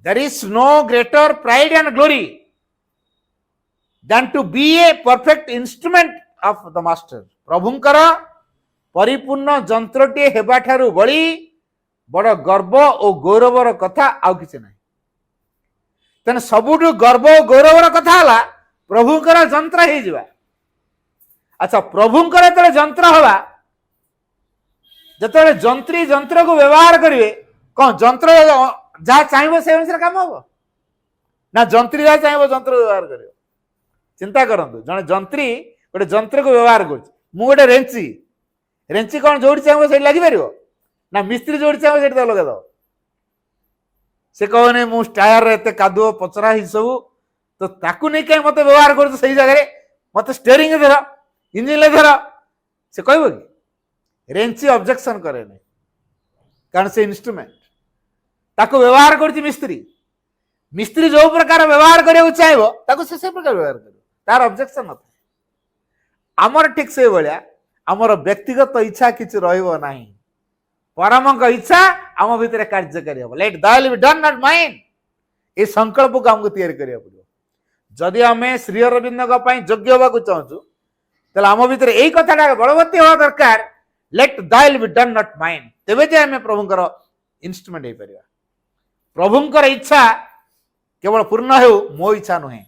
There is no greater pride and glory than to be a perfect instrument of the master. ପ୍ରଭୁଙ୍କର ପରିପୂର୍ଣ୍ଣ ଯନ୍ତ୍ରଟିଏ ହେବା ଠାରୁ ବଳି ବଡ଼ ଗର୍ବ ଓ ଗୌରବର କଥା ଆଉ କିଛି ନାହିଁ। ତେଣୁ ସବୁଠୁ ଗର୍ବ ଓ ଗୌରବର କଥା ହେଲା ପ୍ରଭୁଙ୍କର ଯନ୍ତ୍ର ହେଇଯିବା। ଆଚ୍ଛା, ପ୍ରଭୁଙ୍କର ଯେତେବେଳେ ଯନ୍ତ୍ର ହବା, ଯେତେବେଳେ ଯନ୍ତ୍ରୀ ଯନ୍ତ୍ରକୁ ବ୍ୟବହାର କରିବେ, କଣ ଯନ୍ତ୍ର ଯାହା ଚାହିଁବ ସେ ଅନୁସାରେ କାମ ହବ ନା ଯନ୍ତ୍ରୀ ଯାହା ଚାହିଁବ ଯନ୍ତ୍ର ବ୍ୟବହାର କରିବ? ଚିନ୍ତା କରନ୍ତୁ, ଜଣେ ଯନ୍ତ୍ରୀ ଗୋଟେ ଯନ୍ତ୍ରକୁ ବ୍ୟବହାର କରୁଛି। ମୁଁ ଗୋଟେ ରେଞ୍ଚି, ରେଞ୍ଚି କଣ ଯୋଉଠି ଚାହିଁବ ସେଇଠି ଲାଗିପାରିବ ନା ମିସ୍ତ୍ରୀ ଯୋଉଠି ଚାହିଁବ ସେଇଠି ତ ଲଗେଇଦବ? ସେ କହନି ମୁଁ ଟାୟାରରେ ଏତେ କାଦୁଅ ପଚରା ହିଁ ସବୁ, ତ ତାକୁ ନେଇ କାହିଁ ମତେ ବ୍ୟବହାର କରୁଛୁ ସେଇ ଜାଗାରେ, ମତେ ଷ୍ଟେରିଂରେ ଧର, ଇଞ୍ଜିନରେ ଧର, ସେ କହିବ କି? ରେଞ୍ଚି ଅବଜେକ୍ସନ କରେନି, କାରଣ ସେ ଇନଷ୍ଟ୍ରୁମେଣ୍ଟ। ତାକୁ ବ୍ୟବହାର କରୁଛି ମିସ୍ତ୍ରୀ, ମିସ୍ତ୍ରୀ ଯୋଉ ପ୍ରକାର ବ୍ୟବହାର କରିବାକୁ ଚାହିଁବ ତାକୁ ସେ ପ୍ରକାର ବ୍ୟବହାର କରିବ, ତାର ଅବଜେକ୍ସନ ନଥାଏ। ଆମର ଠିକ ସେଇଭଳିଆ ଆମର ବ୍ୟକ୍ତିଗତ ଇଚ୍ଛା କିଛି ରହିବ ନାହିଁ, ପରମଙ୍କ ଇଚ୍ଛା ଆମ ଭିତରେ କାର୍ଯ୍ୟକାରୀ ହବ। Late thy will be done not mine, এই ସଂକଳ୍ପକୁ ଆମକୁ ତିଆରି କରିବାକୁ ପଡିବ। ଯଦି ଆମେ ଶ୍ରୀ ଅରବିନ୍ଦଙ୍କ ପାଇଁ ଯୋଗ୍ୟ ହେବାକୁ ଚାହୁଁଛୁ, ତାହେଲେ ଆମ ଭିତରେ ଏଇ କଥାଟା ବଳବତ୍ତୀ ହେବା ଦରକାର, late thy will be done not mine। ତେବେ ଯେ ଆମେ ପ୍ରଭୁଙ୍କର ଇନଷ୍ଟ୍ରୁମେଣ୍ଟ ହେଇପାରିବା। ପ୍ରଭୁଙ୍କର ଇଚ୍ଛା କେବଳ ପୂର୍ଣ୍ଣ ହେଉ, ମୋ ଇଚ୍ଛା ନୁହେଁ।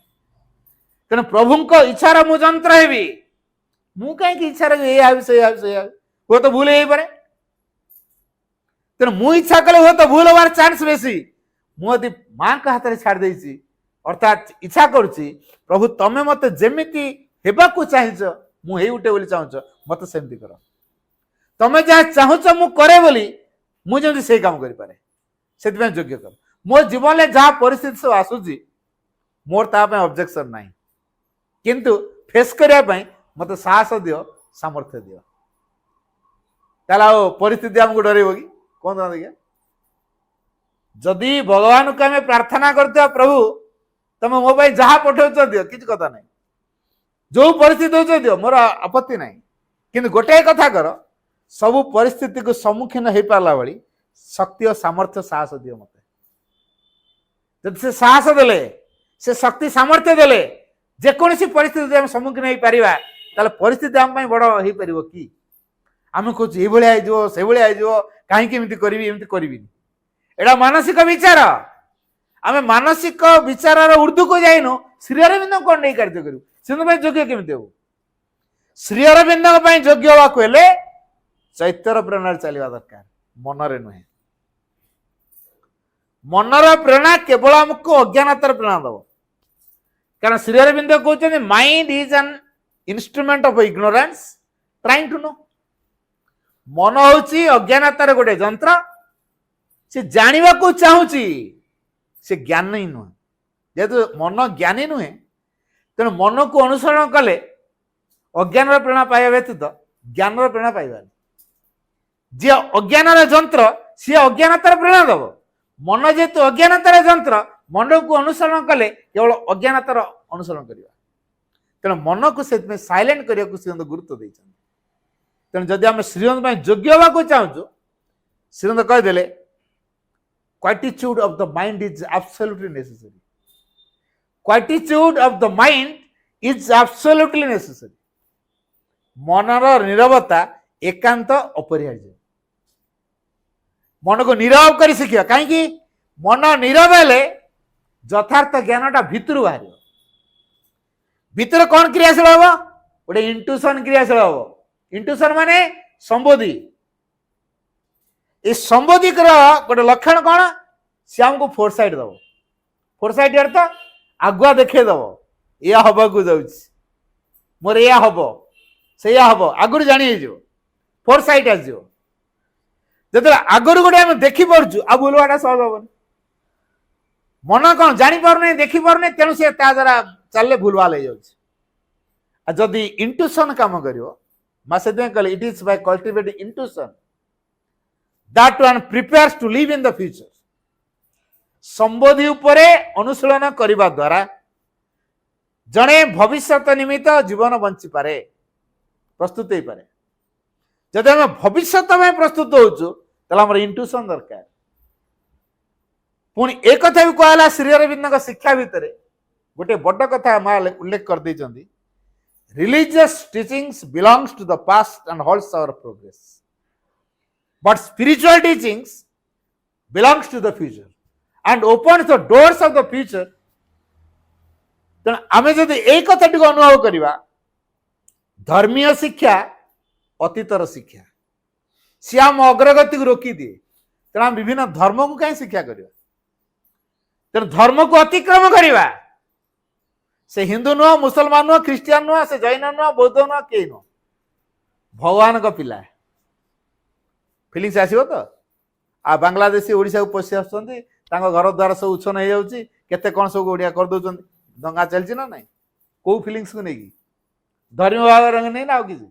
ତେଣୁ ପ୍ରଭୁଙ୍କ ଇଚ୍ଛାର ମୁଁ ଯନ୍ତ୍ର ହେବି। ମୁଁ କାହିଁକି ଇଚ୍ଛାରେ ଏଇଆ ହେବି ସେଇଆ ହେବି ସେଇଆ ହେବି, ହୁଏତ ଭୁଲ ହେଇପାରେ। ତେଣୁ ମୁଁ ଇଚ୍ଛା କଲେ ହୁଏତ ଭୁଲ ହବାର ଚାନ୍ସ ବେଶୀ। ମୁଁ ଯଦି ମାଙ୍କ ହାତରେ ଛାଡ଼ି ଦେଇଛି, ଅର୍ଥାତ୍ ଇଚ୍ଛା କରୁଛି ପ୍ରଭୁ ତମେ ମତେ ଯେମିତି ହେବାକୁ ଚାହିଁଛ ମୁଁ ହେଇ ଉଠେ ବୋଲି ଚାହୁଁଛ, ମତେ ସେମିତି କର। ତମେ ଯାହା ଚାହୁଁଛ ମୁଁ କରେ ବୋଲି ମୁଁ ଯେମିତି ସେଇ କାମ କରିପାରେ, ସେଥିପାଇଁ ଯୋଗ୍ୟ କର। ମୋ ଜୀବନରେ ଯାହା ପରିସ୍ଥିତି ସବୁ ଆସୁଛି ମୋର ତା ପାଇଁ ଅବଜେକ୍ସନ ନାହିଁ, କିନ୍ତୁ ଫେସ୍ କରିବା ପାଇଁ ମତେ ସାହସ ଦିଅ, ସାମର୍ଥ୍ୟ ଦିଅ। ତାହେଲେ ଆଉ ପରିସ୍ଥିତି ଆମକୁ ଡରେଇବ କି? କୁହନ୍ତୁ ନା ଦେଖିଆ। ଯଦି ଭଗବାନଙ୍କୁ ଆମେ ପ୍ରାର୍ଥନା କରୁଥିବା ପ୍ରଭୁ ତମେ ମୋ ପାଇଁ ଯାହା ପଠଉଛ ଦିଅ, କିଛି କଥା ନାହିଁ, ଯୋଉ ପରିସ୍ଥିତି ଦଉଛ ଦିଅ, ମୋର ଆପତ୍ତି ନାହିଁ। କିନ୍ତୁ ଗୋଟାଏ କଥା କର, ସବୁ ପରିସ୍ଥିତିକୁ ସମ୍ମୁଖୀନ ହେଇପାରିଲା ଭଳି ଶକ୍ତି ଓ ସାମର୍ଥ୍ୟ ସାହସ ଦିଅ ମତେ। ଯଦି ସେ ସାହସ ଦେଲେ, ସେ ଶକ୍ତି ସାମର୍ଥ୍ୟ ଦେଲେ ଯେକୌଣସି ପରିସ୍ଥିତି ଆମେ ସମ୍ମୁଖୀନ ହେଇପାରିବା, ତାହେଲେ ପରିସ୍ଥିତି ଆମ ପାଇଁ ବଡ ହେଇପାରିବ କି? ଆମେ କହୁଛୁ ଏଇଭଳିଆ ହେଇଯିବ ସେଇଭଳିଆ ହେଇଯିବ, କାହିଁକି ଏମିତି କରିବି ଏମିତି କରିବିନି। ଏଇଟା ମାନସିକ ବିଚାର। ଆମେ ମାନସିକ ବିଚାରର ଉର୍ଦ୍ଧୁକୁ ଯାଇନୁ, ଶ୍ରୀ ଅରବିନ୍ଦଙ୍କୁ କଣ ନେଇ କାର୍ଯ୍ୟ କରିବୁ? ସେଙ୍କ ପାଇଁ ଯୋଗ୍ୟ କେମିତି ହବୁ? ଶ୍ରୀ ଅରବିନ୍ଦଙ୍କ ପାଇଁ ଯୋଗ୍ୟ ହବାକୁ ହେଲେ ଚୈତ୍ୟର ପ୍ରେରଣାରେ ଚାଲିବା ଦରକାର, ମନରେ ନୁହେଁ। ମନର ପ୍ରେରଣା କେବଳ ଆମକୁ ଅଜ୍ଞାନତାର ପ୍ରେରଣା ଦବ। କାରଣ ଶ୍ରୀ ଅରବିନ୍ଦ କହୁଛନ୍ତି mind is an instrument of ignorance trying to know. ମନ ହଉଛି ଅଜ୍ଞାନତାର ଗୋଟେ ଯନ୍ତ୍ର, ସେ ଜାଣିବାକୁ ଚାହୁଁଛି, ସେ ଜ୍ଞାନୀ ନୁହେଁ। ଯେହେତୁ ମନ ଜ୍ଞାନୀ ନୁହେଁ, ତେଣୁ ମନକୁ ଅନୁସରଣ କଲେ ଅଜ୍ଞାନର ପ୍ରେରଣା ପାଇବା ବ୍ୟତୀତ ଜ୍ଞାନର ପ୍ରେରଣା ପାଇବାନି। ଯିଏ ଅଜ୍ଞାନର ଯନ୍ତ୍ର ସିଏ ଅଜ୍ଞାନତାର ପ୍ରେରଣା ଦବ। ମନ ଯେହେତୁ ଅଜ୍ଞାନତାର ଯନ୍ତ୍ର, ମନକୁ ଅନୁସରଣ କଲେ କେବଳ ଅଜ୍ଞାନତାର ଅନୁସରଣ କରିବା। ତେଣୁ ମନକୁ ସେଥିପାଇଁ ସାଇଲେଣ୍ଟ କରିବାକୁ ଶ୍ରୀଅନ୍ତ ଗୁରୁତ୍ୱ ଦେଇଛନ୍ତି। ତେଣୁ ଯଦି ଆମେ ଶ୍ରୀଅନ୍ତ ପାଇଁ ଯୋଗ୍ୟ ହେବାକୁ ଚାହୁଁଛୁ, ଶ୍ରୀଅନ୍ତ କହିଦେଲେ quietude of the mind is absolutely necessary. Quietude of the mind is absolutely necessary. ମନର ନିରବତା ଏକାନ୍ତ ଅପରିହାର୍ଯ୍ୟ। ମନକୁ ନିରବ କରି ଶିଖିବା। କାହିଁକି? ମନ ନିରବ ହେଲେ ଯଥାର୍ଥ ଜ୍ଞାନଟା ଭିତରୁ ବାହାରିବ। ଭିତରେ କଣ କ୍ରିୟାଶୀଳ ହବ? ଗୋଟେ ଇଣ୍ଟୁସନ କ୍ରିୟାଶୀଳ ହବ। ଇଣ୍ଟୁସନ ମାନେ ସମ୍ବୋଧି। ଏ ସମ୍ବୋଧିକର ଗୋଟେ ଲକ୍ଷଣ କଣ? ସେ ଆମକୁ ଫୋରସାଇଟ୍ ଦବ। ଫୋରସାଇଟ୍ ଅର୍ଥ ଆଗୁଆ ଦେଖେଇ ଦବ, ଏଇଆ ହବାକୁ ଯାଉଛି, ମୋର ଏଇଆ ହବ ସେଇଆ ହବ, ଆଗରୁ ଜାଣି ହେଇଯିବ, ଫୋରସାଇଟ୍ ଆସିଯିବ। ଯେତେବେଳେ ଆଗରୁ ଗୋଟେ ଆମେ ଦେଖିପାରୁଛୁ, ଆଉ ଭୁଲବାଟା ସହଜ ହବନି। ମନ କଣ ଜାଣିପାରୁନି, ଦେଖିପାରୁନି, ତେଣୁ ସେ ତା ଦ୍ୱାରା ଚାଲିଲେ ଭୁଲଭାଲ ହେଇଯାଉଛି। ଆଉ ଯଦି ଇଣ୍ଟୁସନ କାମ କରିବ, ମା ସେଥିପାଇଁ କହିଲେ it is by cultivating intuition that one prepares to live in the future. ସମ୍ବୋଧି ଉପରେ ଅନୁଶୀଳନ କରିବା ଦ୍ୱାରା ଜଣେ ଭବିଷ୍ୟତ ନିମିତ୍ତ ଜୀବନ ବଞ୍ଚିପାରେ, ପ୍ରସ୍ତୁତ ହେଇପାରେ। ଯଦି ଆମେ ଭବିଷ୍ୟତ ପାଇଁ ପ୍ରସ୍ତୁତ ହଉଛୁ, ତାହେଲେ ଆମର ଇଣ୍ଟୁସନ ଦରକାର। ପୁଣି ଏ କଥା ବି କୁହାହେଲା ଶ୍ରୀ ଅରବିନ୍ଦଙ୍କ ଶିକ୍ଷା ଭିତରେ ଗୋଟେ ବଡ କଥା ମା ଉଲ୍ଲେଖ କରିଦେଇଛନ୍ତି, religious teachings belongs to the past and halts our progress, but spiritual teachings belongs to the future and opens the doors of the future. ତେଣୁ ଆମେ ଯଦି ଏଇ କଥାଟିକୁ ଅନୁଭବ କରିବା, ଧର୍ମୀୟ ଶିକ୍ଷା ଅତୀତର ଶିକ୍ଷା, ସିଏ ଆମ ଅଗ୍ରଗତିକୁ ରୋକିଦିଏ। ତେଣୁ ଆମେ ବିଭିନ୍ନ ଧର୍ମକୁ କାହିଁ ଶିକ୍ଷା କରିବା? ତେଣୁ ଧର୍ମକୁ ଅତିକ୍ରମ କରିବା। ସେ ହିନ୍ଦୁ ନୁହଁ, ମୁସଲମାନ ନୁହଁ, ଖ୍ରୀଷ୍ଟିଆନ ନୁହଁ, ସେ ଜୈନ ନୁହଁ, ବୌଦ୍ଧ ନୁହଁ, କେହି ନୁହଁ, ଭଗବାନଙ୍କ ପିଲା। ଫିଲିଙ୍ଗସ୍ ଆସିବ ତ? ଆଉ ବାଂଲାଦେଶୀ ଓଡ଼ିଶାକୁ ପଶି ଆସୁଛନ୍ତି, ତାଙ୍କ ଘର ଦ୍ୱାର ସବୁ ଉଚ୍ଛନ ହେଇଯାଉଛି, କେତେ କ'ଣ ସବୁ ଓଡ଼ିଆ କରିଦେଉଛନ୍ତି, ଦଙ୍ଗା ଚାଲିଛି ନା ନାହିଁ? କୋଉ ଫିଲିଙ୍ଗସକୁ ନେଇକି? ଧର୍ମୀୟ ଭାବନାକୁ ନେଇ ନା ଆଉ କିଛି?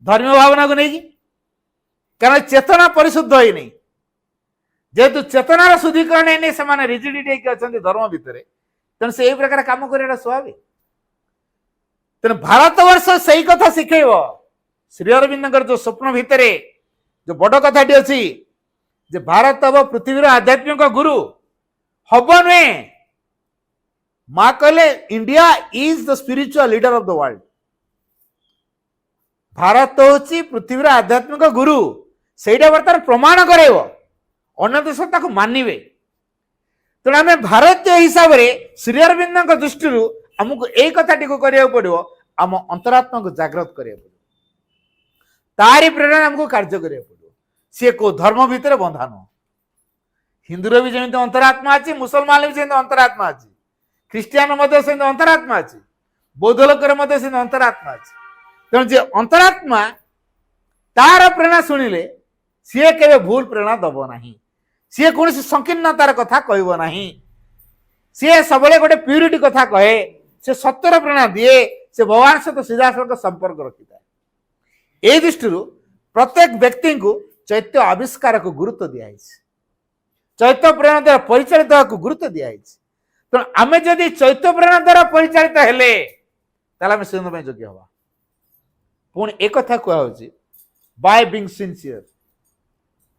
ଧର୍ମୀୟ ଭାବନାକୁ ନେଇକି। କାରଣ ଚେତନା ପରିଶୁଦ୍ଧ ହେଇନି। ଯେହେତୁ ଚେତନାର ଶୁଦ୍ଧିକରଣ ହେଇନି, ସେମାନେ ରିଜିଡିଟି ହେଇକି ଅଛନ୍ତି ଧର୍ମ ଭିତରେ, ତେଣୁ ସେ ଏଇ ପ୍ରକାର କାମ କରିବାଟା ସ୍ୱାଭାବିକ। ତେଣୁ ଭାରତବର୍ଷ ସେଇ କଥା ଶିଖେଇବ। ଶ୍ରୀ ଅରବିନ୍ଦଙ୍କର ଯୋଉ ସ୍ୱପ୍ନ ଭିତରେ जो बड़ कथाटी अच्छी जे भारत हम पृथ्वीर आध्यात्मिक गुरु हम नुहे, माँ कहले India is the spiritual leader of the world. Bharat हूँ पृथ्वीर आध्यात्मिक गुरु, सेटा बर्तमान प्रमाण करेब, अन्य देश मानवे। तेणु आम भारतीय हिसाब से श्री अरविंद दृष्टि आमको यही कथाटी को करिया पड़ो आम अंतरात्मा को जागृत करिया पड़ो तारी प्रेरणा हमको कार्य करिया पड़ो सी को धर्म भितर बंधा नुह हिंदूर भी जमी अंतरात्मा अच्छी मुसलमान भी सेमती अंतरात्मा अच्छी ख्रीस्टियान सेमती अंतरात्मा अच्छी बौद्ध लोकर अंतरात्मा अच्छी तेणु जे अंतरात्मा तार प्रेरणा शुणिले सी के भूल प्रेरणा दब ना सी कौन संकीर्णतार कथा कहब ना सी सब गोटे प्यूरिटी कथा कहे से सत्यर प्रेरणा दिए से भगवान सहित सीधासख संपर्क रखी था ए दृष्टि प्रत्येक व्यक्ति को चैत्य आविष्कार को गुरुत्व दिखाई चैत्य प्रेरणा द्वारा परिचालित को गुरुत्व दिखाई तेणु आम जदि चैत्य प्रेरणा द्वारा परिचालित हेले आम सिंह योग्य हवा पुणी एक कथा कहुची by being sincere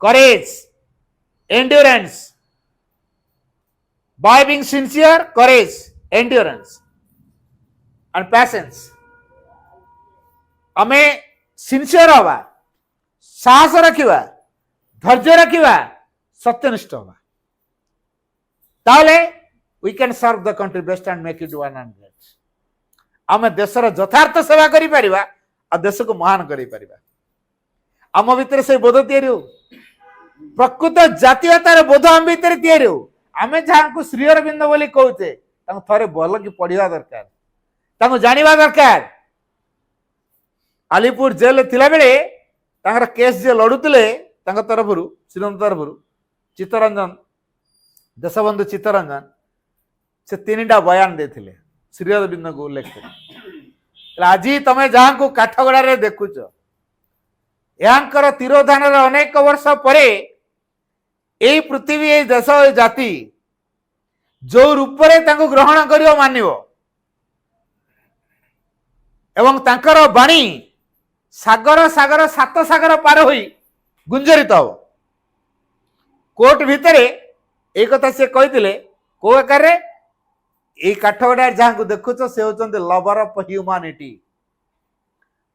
courage endurance by being sincere courage endurance and patience आमे सिंसियर हवा साहस रखिवा धैर्य रखिवा सत्यनिष्ठ हवा ताले we can serve the country best and make it one and great आमे देशर यथार्थ सेवा करि परिबा आ देश को महान करि परिबा आम भितर से बोध तैयारी हो प्रकृत जातीयतार बोध आम भितर तैयारी हो आम जहाँ को श्री अरविंद बोली कहते थे भल कि पढ़ा दरकार जानिबा दरकार आलिपुर जेल थिला बेले केस जे लड़ुले तरफ श्रीमंत तरफ चित्तरंजन देशबंधु चित्तरंजन से 3टा बयान देथिले श्री अरविंद को उल्लेख कर आज तमे जहाँ को काठगड़ा देखुच यांकर तिरोधान अनेक वर्ष परे ए पृथ्वी ए देश ए जाति जो रूप रे तांको ग्रहण करियो मानिवो एवं तांकर बाणी सागर सागर सात सागर पार होई गुंजरित हो कोर्ट भितरे एक कथा से कहिथिले को आकार रे ए काठगड़ा जहाँ को देखुच से होचंते लवर ऑफ ह्यूमैनिटी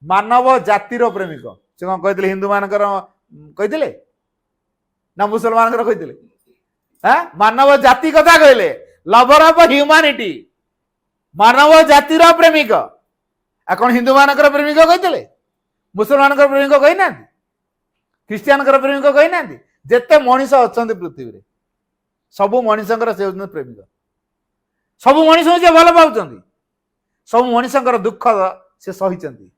मानव जातिर प्रेमिक से कौन कहते हिंदू मानकर कहते ना मुसलमान कहते हाँ मानव जाति कथा कहले लवर ऑफ ह्यूमैनिटी मानव जातिर प्रेमिक आ कौन हिंदू मानकर प्रेमिक कहते मुसलमान प्रेमिक कही ना ख्रीस्टियान प्रेमिक कही ना जिते मनीष अच्छा पृथ्वी रे सबू मनीषर से प्रेमिक सबू मनीष से भल पाँच सब मनीषर दुख से सही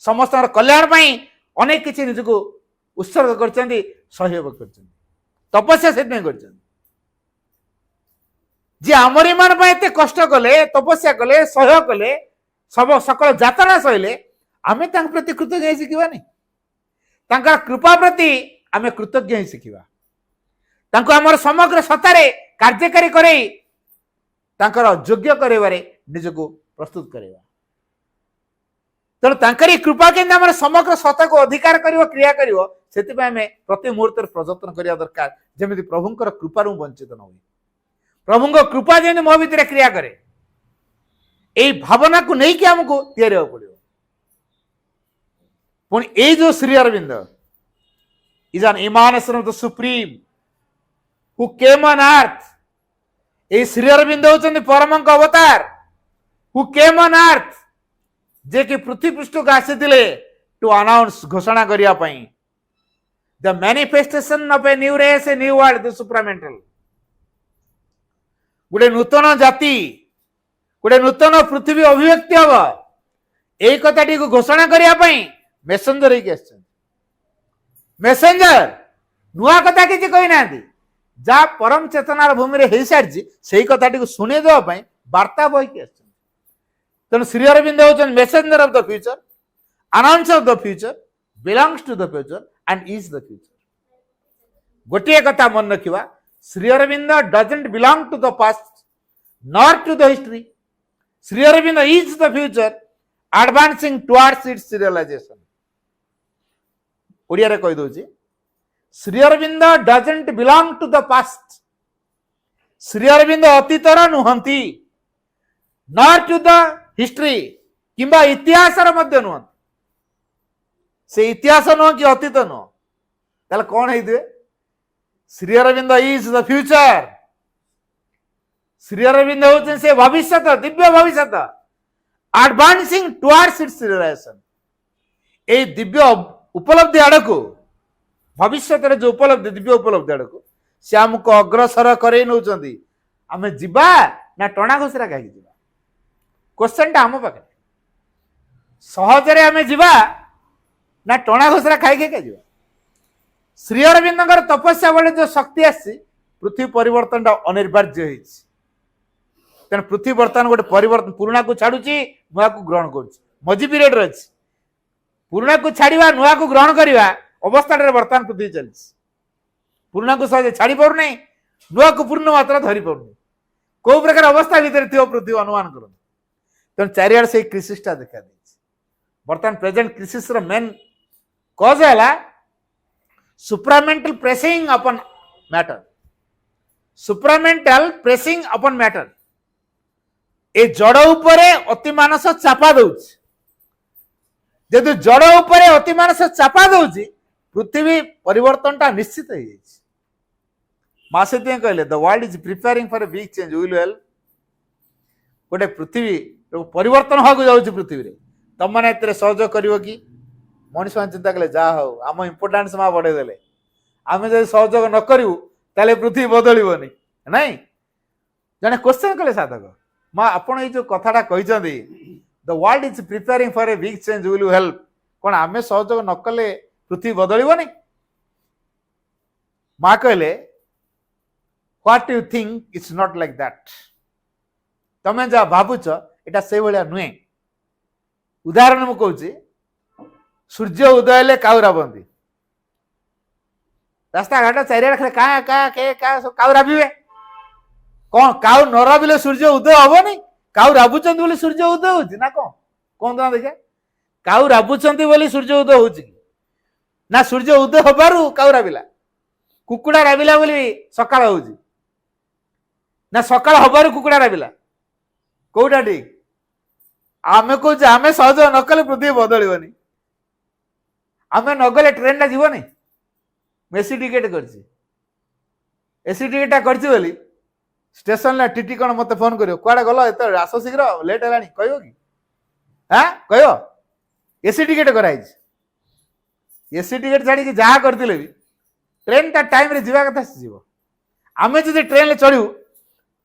समस्त कल्याण पाई अनेक किसी निजको उत्सर्ग कर सहयोग कर तपस्या से जी आमरी मान एत कष्ट कले तपस्या कले सहयोग कले सब सकल जातना सहले आमे तांक प्रति कृतज्ञ ही शिखिबानी तांका कृपा प्रति आमे कृतज्ञ ही शिखिबा तांको हमर समग्र सत्तारे कार्यकारी करे तांकर योग्य करेबारे निजको प्रस्तुत करेबा तेणु तांकरी कृपा केन्द्र आम समग्र सत्ता को अधिकार कर क्रिया कर प्रति मुहूर्त प्रयत्न करने दरकार जमी प्रभुंर कृपा वंचित न हो प्रभु कृपा जमी मो भीतर क्रिया करे यही भावना को लेकिन आमको या पड़ो पुणी ये जो Shri Aurobindo is an emanation of the supreme who came on earth ये श्री अरविंद होचंदी परम अवतार हु केम ऑन अर्थ जे कि पृथ्वी पृष्ठ को आसी टू अनाउंस घोषणा करने the manifestation of a new race a new world the supramental गोटे नूतन जाति गोटे नूतन पृथ्वी अभिव्यक्ति हम यही कथाटी को घोषणा करने मेसेंजर मेसेंजर नुआ कथा किसी कही ना जहाँ परम चेतनार भूमि रे हो सारी से कथाटी को शुणी देवाई वार्ता बही आस तेणु श्री अरविंद होचन messenger of the future announcer of the future belongs to the future and is the future गोटे कथा मन रखा Shri Aurobindo doesn't belong to the past nor to the history Shri Aurobindo is the future advancing towards its realization Odia रे कहि दोची Shri Aurobindo doesn't belong to the past Shri Aurobindo अतीतर नुहंती not to the history किंबा इतिहास नुह से इतिहास नुह कि अतीत नुह ताले कौन है Sri Aurobindo is the future Sri Aurobindo होते से भविष्य दिव्य भविष्य advancing towards its realization. এই দিব্য উপলব্ধি আড়କୁ ଭବିଷ୍ୟତରେ ଯୋଉ ଉପଲବ୍ଧି ଦିବ୍ୟ ଉପଲବ୍ଧି ଆଡକୁ ସେ ଆମକୁ ଅଗ୍ରସର କରେଇ ନଉଛନ୍ତି। ଆମେ ଯିବା ନା ଟଣା ଘୋଷରା ଖାଇକି ଯିବା? କ୍ୱେଶ୍ଚନଟା ଆମ ପାଖରେ। ସହଜରେ ଆମେ ଯିବା ନା ଟଣା ଘୋଷରା ଖାଇକି ଯିବା? ଶ୍ରୀ ଅରବିନ୍ଦଙ୍କର ତପସ୍ୟା ବେଳେ ଯୋଉ ଶକ୍ତି ଆସିଛି, ପୃଥିବୀ ପରିବର୍ତ୍ତନଟା ଅନିବାର୍ଯ୍ୟ ହେଇଛି। ତେଣୁ ପୃଥିବୀ ବର୍ତ୍ତମାନ ଗୋଟେ ପରିବର୍ତ୍ତନ, ପୁରୁଣାକୁ ଛାଡୁଛି, ନୂଆକୁ ଗ୍ରହଣ କରୁଛି। ମଝି ପିରିୟଡରେ ଅଛି। ପୁରୁଣାକୁ ଛାଡିବା, ନୂଆକୁ ଗ୍ରହଣ କରିବା ଅବସ୍ଥାଟାରେ ବର୍ତ୍ତମାନ ପୃଥିବୀ ଚାଲିଛି। ପୁରୁଣାକୁ ସହଜେ ଛାଡି ପାରୁନାହିଁ, ନୂଆକୁ ପୂର୍ଣ୍ଣ ମାତ୍ରା ଧରି ପାରୁନି। କୋଉ ପ୍ରକାର ଅବସ୍ଥା ଭିତରେ ଥିବ ପୃଥିବୀ ଅନୁମାନ କରନ୍ତୁ। ତେଣୁ ଚାରିଆଡେ ସେଇ କ୍ରିସିସଟା ଦେଖା ଦେଇଛି। ବର୍ତ୍ତମାନ ପ୍ରେଜେଣ୍ଟ କ୍ରିସିସର ମେନ୍ କଜ ହେଲା supramental pressing upon matter. Supramental pressing upon matter. ଏ ଜଡ ଉପରେ ଅତି ମାନସ ଚାପା ଦଉଛି। ଯଦି ଜଡ ଉପରେ ଅତି ମାନସ ଚାପା ଦଉଛି, ପୃଥିବୀ ପରିବର୍ତ୍ତନଟା ନିଶ୍ଚିତ ହେଇଯାଇଛି। ମା ସେଥିପାଇଁ କହିଲେ ଦ world is preparing for a big change will well. ଗୋଟେ ପୃଥିବୀ ପରିବର୍ତ୍ତନ ହବାକୁ ଯାଉଛି ପୃଥିବୀରେ। ତମମାନେ ଏଥିରେ ସହଯୋଗ କରିବ କି? ମଣିଷମାନେ ଚିନ୍ତା କଲେ ଯାହା ହଉ ଆମ ଇମ୍ପୋର୍ଟାନ୍ସ ମା ବଢେଇ ଦେଲେ। ଆମେ ଯଦି ସହଯୋଗ ନ କରିବୁ ତାହେଲେ ପୃଥିବୀ ବଦଳିବନି। ନାଇଁ, ଜଣେ କ୍ୱେଶ୍ଚନ କଲେ ସାଧକ, ମା ଆପଣ ଏଇ ଯୋଉ କଥାଟା କହିଛନ୍ତି the world is preparing for a big change will help, କଣ ଆମେ ସହଯୋଗ ନ କଲେ ପୃଥିବୀ ବଦଳିବନି? ମା କହିଲେ what you think it's not like that. ତମେ ଯାହା ଭାବୁଛ ଏଟା ସେଇଭଳିଆ ନୁହେଁ। ଉଦାହରଣ ମୁଁ କହୁଛି, ସୂର୍ଯ୍ୟ ଉଦୟ ହେଲେ କାଉ ରାବନ୍ତି। ରାସ୍ତାଘାଟ ଚାରିଆଡେ ଖାଲି କାଁ କାଁ କେ କାଁ ସବୁ କାଉ ରାବିବେ। କଣ କାଉ ନ ରାବିଲେ ସୂର୍ଯ୍ୟ ଉଦୟ ହବନି? କାଉ ରାବୁଛନ୍ତି ବୋଲି ସୂର୍ଯ୍ୟ ଉଦୟ ହଉଛି ନା କଣ? କଣ ତମେ ଦେଖିଆ, କାଉ ରାବୁଛନ୍ତି ବୋଲି ସୂର୍ଯ୍ୟ ଉଦୟ ହଉଛି କି? ନା ସୂର୍ଯ୍ୟ ଉଦୟ ହବାରୁ କାଉ ରାବିଲା? କୁକୁଡା ରାବିଲା ବୋଲି ସକାଳ ହଉଛି? ନା ସକାଳ ହବାରୁ କୁକୁଡା ରାବିଲା? କୋଉଟା ଠିକ? ଆମେ କହୁଛେ ଆମେ ସହଯୋଗ ନ କଲେ ପୃଥିବୀ ବଦଳିବନି। ଆମେ ନଗଲେ ଟ୍ରେନଟା ଯିବନି। ଏସି ଟିକେଟ କରିଛି, ଏସି ଟିକେଟଟା କରିଛି ବୋଲି ଷ୍ଟେସନରେ ଟିଟି କଣ ମତେ ଫୋନ କରିବ, କୁଆଡେ ଗଲ ଏତେ ଆସ ଶୀଘ୍ର ଲେଟ୍ ହେଲାଣି, କହିବ କି? କହିବ? ଏସି ଟିକେଟ କରାହେଇଛି। ଏସି ଟିକେଟ ଛାଡିକି ଯାହା କରିଥିଲେ ବି ଟ୍ରେନ ତା ଟାଇମରେ ଯିବା କଥା ଯିବ। ଆମେ ଯଦି ଟ୍ରେନରେ ଚଢିବୁ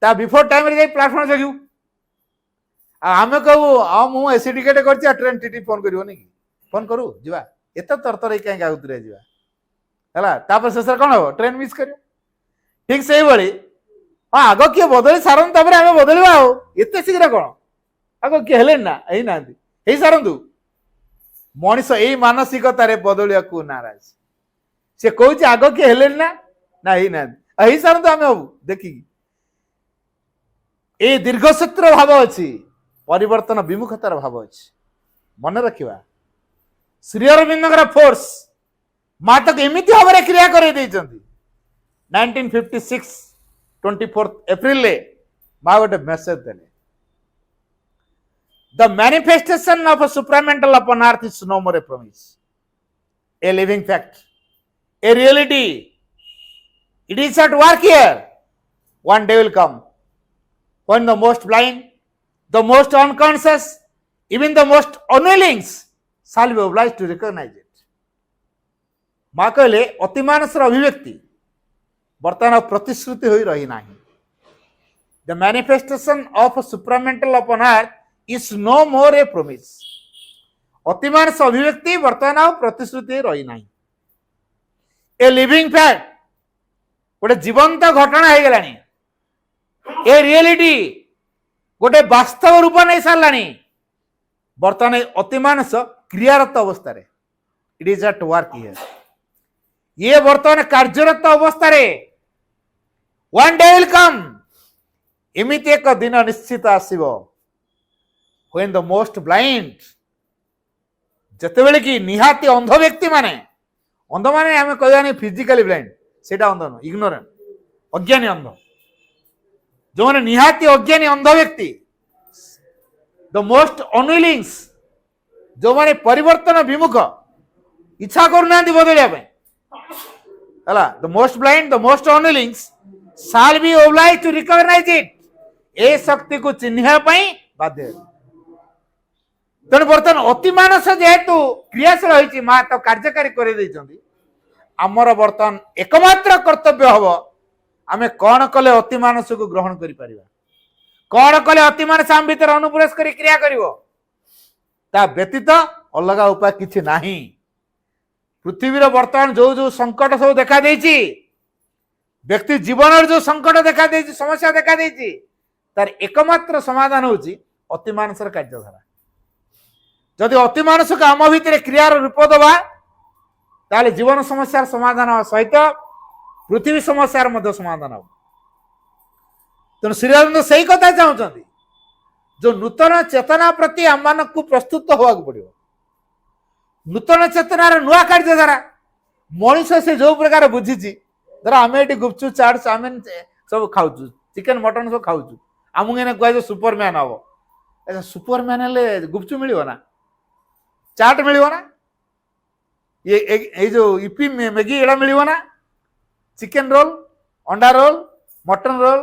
ତା ବିଫୋର ଟାଇମରେ ଯାଇ ପ୍ଲାଟଫର୍ମ ଜଗିବୁ। ଆଉ ଆମେ କହିବୁ ଆଉ ମୁଁ ଏସି ଟିକେଟ କରିଛି, ଆଉ ଟ୍ରେନ ଟିଟି ଫୋନ କରିବନି କି? ଫୋନ କରୁ ଯିବା, ଏତେ ତରତର କାହିଁକି ଆଗୁତୁରିଆ ଯିବା ହେଲା। ତାପରେ ଶେଷରେ କଣ ହବ? ଟ୍ରେନ ମିସ୍ କରିବ। ଠିକ ସେଇଭଳି ଆଗ କିଏ ବଦଳି ସାରନ୍ତୁ, ତାପରେ ଆମେ ବଦଳିବା। ଆଉ ଏତେ ଶୀଘ୍ର କଣ? ଆଗ କିଏ ହେଲେଣି ନା? ହେଇନାହାନ୍ତି, ହେଇସାରନ୍ତୁ। ମଣିଷ ଏଇ ମାନସିକତାରେ ବଦଳିବାକୁ ନାରାଜ। ସେ କହୁଛି ଆଗ କିଏ ହେଲେଣି ନା? ନା ହେଇନାହାନ୍ତି, ହେଇସାରନ୍ତୁ, ଆମେ ହବୁ ଦେଖିକି। ଏଇ ଦୀର୍ଘସୂତ୍ର ଭାବ ଅଛି, ପରିବର୍ତ୍ତନ ବିମୁଖତାର ଭାବ ଅଛି। ମନେ ରଖିବା, ଶ୍ରୀ ଅରବିନ୍ଦଙ୍କର ଫୋର୍ସ ମା ତାକୁ ଏମିତି ଭାବରେ କ୍ରିୟା କରେଇ ଦେଇଛନ୍ତି। 1956 24 ଏପ୍ରିଲରେ ମା ଗୋଟେ ମେସେଜ ଦେଲେ, the manifestation of supramental upon earth is no more a promise, a living fact, a reality. It is at work here. One day will come when the most blind, the most unconscious, even the most unwillings shall be obliged to recognize it. ମା କହିଲେ ଅତିମାନସର ଅଭିବ୍ୟକ୍ତି ବର୍ତ୍ତମାନ ପ୍ରତିଶ୍ରୁତି ହୋଇ ରହି ନାହିଁ। The manifestation of supramental upon earth is no more a promise. ଅତିମାନସ ଅଭିବ୍ୟକ୍ତି ବର୍ତ୍ତମାନ ଆଉ ପ୍ରତିଶ୍ରୁତି ହୋଇ ରହି ନାହିଁ। ଏ ଲିଭିଂ ଫ୍ୟାକ୍ଟ, ଗୋଟେ ଜୀବନ୍ତ ଘଟଣା ହେଇଗଲାଣି। ଏ ରିଏଲିଟି, ଗୋଟେ ବାସ୍ତବ ରୂପ ନେଇ ସାରିଲାଣି। ବର୍ତ୍ତମାନ ଅତିମାନସ କ୍ରିୟାରତ ଅବସ୍ଥାରେ, ଇଟ୍ ଇଜ ଆଟ୍ ୱାର୍କ ହିୟର। ଇଏ ବର୍ତ୍ତମାନ କାର୍ଯ୍ୟରତ ଅବସ୍ଥାରେ। ୱାନ୍ ଡେ ୱିଲ୍ କମ୍, ଏମିତି ଏକ ଦିନ ନିଶ୍ଚିତ ଆସିବ, when the most blind, ଯେତେବେଳେ କି ନିହାତି ଅନ୍ଧ ବ୍ୟକ୍ତି ମାନେ, ଅନ୍ଧ ମାନେ ଆମେ କହିବାନି ଫିଜିକାଲି ବ୍ଲାଇଣ୍ଡ, ସେଇଟା ଅନ୍ଧ ନୁହଁ, ଇଗ୍ନୋରାଣ୍ଟ, ଅଜ୍ଞାନୀ ଅନ୍ଧ, ଯେଉଁମାନେ ନିହାତି ଅଜ୍ଞାନୀ ଅନ୍ଧ ବ୍ୟକ୍ତି, ଦ ମୋଷ୍ଟ ଅନୱିଲିଂସ, ଯେଉଁମାନେ ପରିବର୍ତ୍ତନ ବିମୁଖ, ଇଚ୍ଛା କରୁନାହାନ୍ତି ବଦଳିବା ପାଇଁ ହେଲା, the most blind, the most unwilling shall be obliged to recognize it, ଏ ଶକ୍ତିକୁ ଚିହ୍ନିବା ପାଇଁ ବାଧ୍ୟ। तेणु बर्तमान अति मानस जेहेतु क्रियाशील होती माँ तो कार्यकारी कर आमर बर्तमान एकमात्र कर्तव्य हम आमे कौन कले अति मानस को ग्रहण करि परिबा कौन कले अति मानस आम भीतर अनुप्रवेश करी क्रिया करिवो ता व्यतीत अलग उपाय किछि नाही। पृथ्वीर बर्तमान जो जो संकट सब देखा देछि व्यक्ति जीवन जो संकट देखा देछि समस्या देखा देछि तार एकमात्र समाधान होछि अति मानसर कार्यधारा। जदि अति मानस को आम भीतर क्रियार रूप दबा ताले जीवन समस्यार समाधान सहित पृथ्वी समस्यार मध्य समाधान हो। तेणु श्री अरविंद सही कथा चाहते जो नूतन चेतना प्रति आम को प्रस्तुत होगा पड़ो नूतन चेतनार नुआ कार्यधारा मनीष से जो प्रकार बुझी धर आम ये गुपचुप चाट चाउमिन सब खाऊ चिकेन मटन सब खाऊ आमको कह सुपरमैन हम सुपरमैन हेले गुपचुप मिल ना चाट मिल ना ये जो इपी मैगी एड़ा मिल ना चिकेन रोल अंडा रोल मटन रोल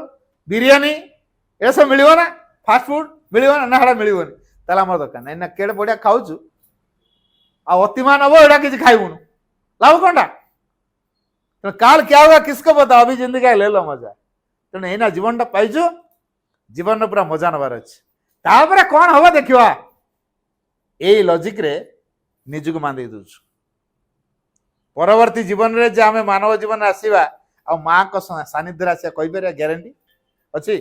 बिरियानी ये सब मिल ना फास्ट फूड मिल ना मिलनी ताला आम दरकार ना केड़े बढ़िया खाऊ अतिमान हम एटा कि खाइबुन लाभ कौनटा तेना काल क्या होगा किसको पता अभी जिंदगी ले लो मजा तेना एना जीवनटा पाइजु जीवन पूरा मजा नबार अच्छे कौन हम देखा यही लॉजिक रे निजक बांधे दौचु परवर्ती जीवन रे जे आमे मानव जीवन आसीबा आ मां को सानिध्य आसिया कहि परिया ग्यारंटी अछि।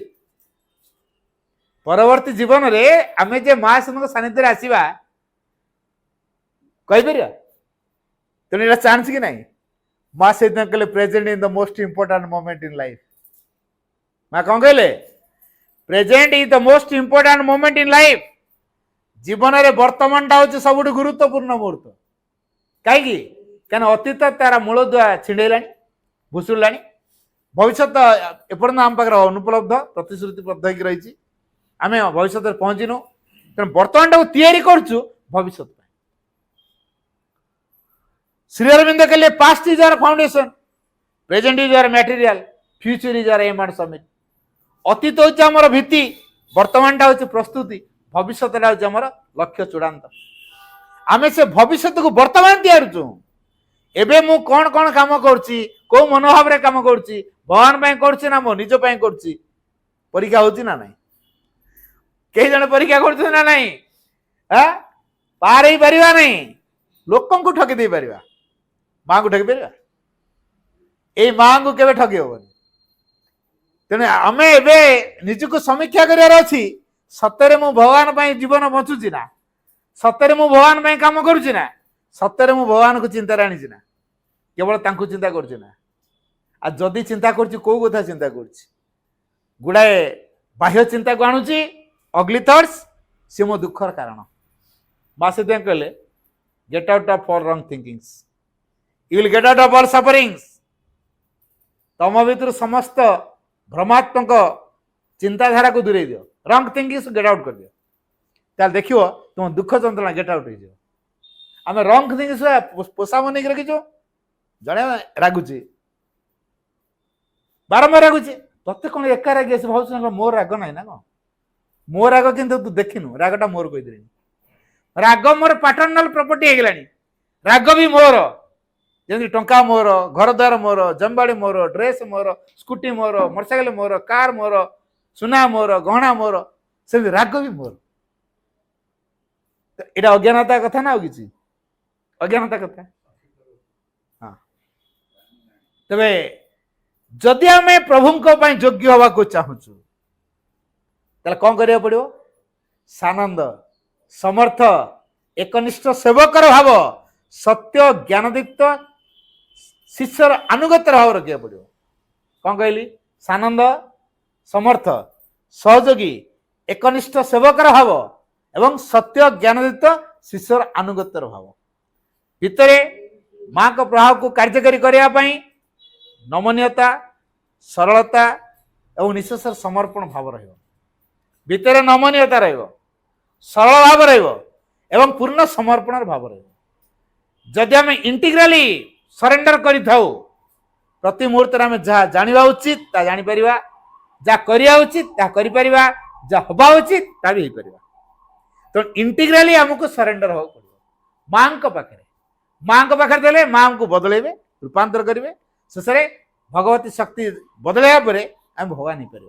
परवर्ती जीवन रे आमे जे मां सन सानिध्य आसीबा कहि परिया तेने एटा चांस कि नहीं मां से कहले present in the most important moment in life मां कौन कहले present is the most important moment in life जीवन रे वर्तमान टा होचे सबुठ गुरुत्वपूर्ण मुहूर्त कहीं क्या अतीत तार मूल दुआ छिंडेला भुसुड़ा भविष्य एपर्त आम पाखे अनुपलब्ध प्रतिश्रुतिबद्ध हो रही आम भविष्य पहुंचीनु तेणु बर्तमान टाक तैयारी करुचु भविष्य श्री अरविंद कहले past is our foundation present is our material future is our aim and summit अतीत होची आमर भित्ति वर्तमान टा होची प्रस्तुति भविष्य टा होची आमर लक्ष्य चूड़ांत आम से भविष्य को वर्तमान तैयारुचु एबे मु कौन कौन काम करुच्ची को मनोभाव रे काम करुच्ची भगवान पाई करुच्ची ना मो निज पाई करुच्ची परीक्षा होची ना नहीं कई जन परीक्षा करुच्ची ना नहीं पार ही परिवा नहीं लोकन को ठकी दे परिवा मां को ठकी परिवा ए मां को केबे ठकी होबनी तेने आमे एबे निज को समीक्षा करियार अछि सतरे मु भगवान पाई जीवन बचुची ना सतरे मु भगवान पाई काम करुची ना सतरे मु भगवान को चिंता आनी ना केवल तांको चिंता करछि ना आ जदि चिंता करछि को कथा चिंता करछि गुड़ाए बाह्य चिंता को आणुची अगली थॉट्स से मो दुखर कारण मां से कहले get out of all wrong thinkings you will get out of all sufferings तम भीतर समस्त भ्रमात्मक चिंताधारा को दूरे दियो रॉन्ग थिंकिंग्स गेट आउट कर दियो ताल देखियो तुम दुख जंत्रणा गेट आउट हो आम रंग पोषा बन रखीचु जड़े रागुची बारंबार रागुची ते कौन एका रागी आस भाव मोर राग ना ना कौन मो राग कि तू देखिनु रागटा मोर कहीदे राग मोर पैटर्नल प्रॉपर्टी होगा राग भी मोर जमी टंका मोर घर द्वार मोर जमबाड़ी मोर ड्रेस मोर स्कूटी मोर मोटरसाइकेल मोर कार मोर सुना मोर गहना मोर से राग भी मोर एटा अज्ञानता कथा ना कि अज्ञानता कथा हाँ तबे जदि आम प्रभु योग्य हवा को चाहूँ कौन करिया पड़ो सानंद समर्थ एकनिष्ठ सेवकर भाव सत्य ज्ञानदीप्त शिष्यर अनुगत भाव रखा पड़ो कौन कहली सानंद समर्थ सहयोगी एकनिष्ठ सेवकर भाव एवं सत्य ज्ञानदीप्त शिष्यर अनुगत भाव भितरे मां को प्रभाव को कार्यकारी करने नमनीयता सरलता और निशेष समर्पण भाव रहिबो भितरे नमनीयता रहिबो सरल भाव रहिबो एवं पूर्ण समर्पण भाव रहिबो जदि आम इंटीग्राली सरेंडर करि थाउ प्रति मुहूर्त आम जहाँ जानिबा उचित ता जानि परिबा जा करिया उचित ता करि परिबा जा हबा उचित ता भी परिबा तो इंटीग्राली हमको सरेंडर हो पड़ो माँ पाखे देले माँ को बदलेबे रूपांतर करेंगे शेष में भगवती शक्ति बदलैया पर आम भगवान हो पार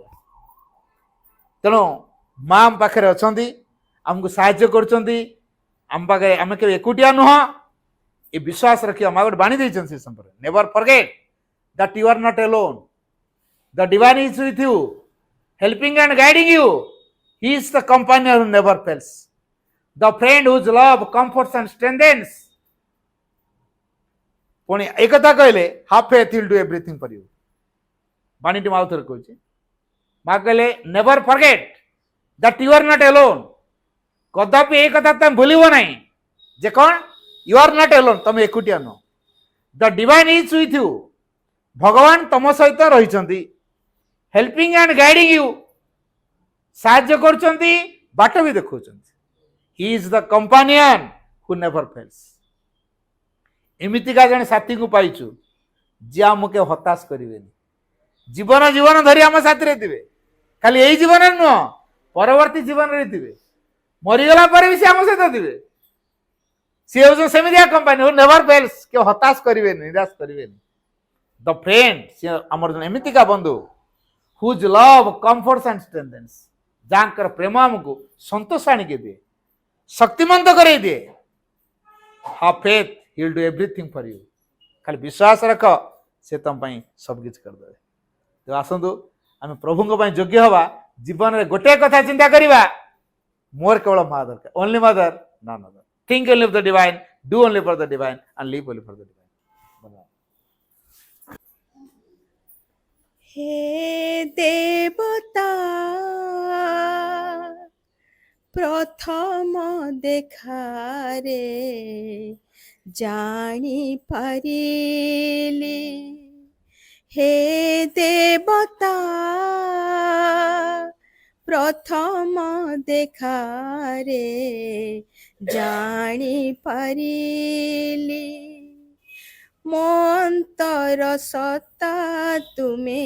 तेणु माँ आम पाखे अच्छा आमको साहाय्य कर आम के एकुटिया नुह ये विश्वास रखिए माँ गोटे बाणी देते से संपर्क never forget that you are not alone the divine is with you helping and guiding you he is the companion who never fails the friend whose love comforts and strengthens पुणी एक कहले have faith will do everything for you बाणी टी आउ थे कहूँ माँ कहले never forget that you are not alone कदापि एक कथा तुम भूलिबो नहीं जे कौन यू आर नॉट अलोन तुम एकुटिया नो the divine is with you भगवान तुम सहित रही हेल्पिंग एंड गाइडिंग यू साहाय्य करछंती बाट भी देखौछंती he is the companion who never fails एमितिका जने साथी को पाइछु जे आमके हताश करिवेनी जीवन जीवन धरी आम साथी रे थिबे खाली एई जीवन नुह परवर्ती जीवन रे थिबे मरीगला पर भी से आम सहित थिबे सी हूँ semiya company who never fails के हताश करेंगे निराश करेंगे द फ्रेंड सी आमर जन एमितिका बंधु whose love comforts and strengthens जहाँकर प्रेम आमको संतोष आणिके दिए शक्तिमंत करे दिए have faith he will do everything for you खाली विश्वास रख से तुम सब किछ कर देबे तो आसंतु आम प्रभु योग्य हवा जीवन में गोटे कथा चिंता करवा मोर केवल माँ दरकार only mother none other think only of the divine, do only for the divine, and live only for the divine. हे देवता प्रथम देखारे जानी पारिली हे देवता प्रथम देखारे जानी पारिली मंतर सत्ता तुमे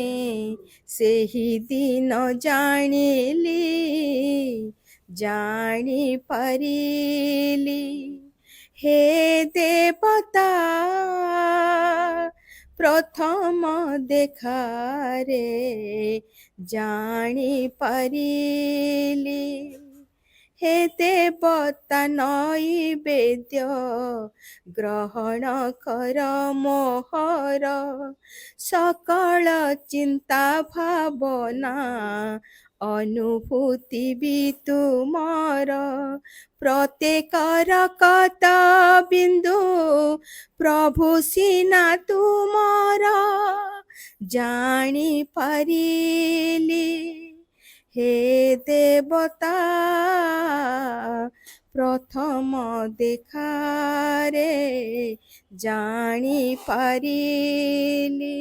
सेही दिन जानिली जानी पारिली हे देवता प्रथम देखारे जानी पारिली हे देवता नैवेद्य ग्रहण कर मोहर सकल चिंता भावना अनुभूति भी तुमर प्रत्येक रकत बिंदु प्रभु सीना तुमर जानी पारिली हे देवता प्रथम देखारे जानी पारिली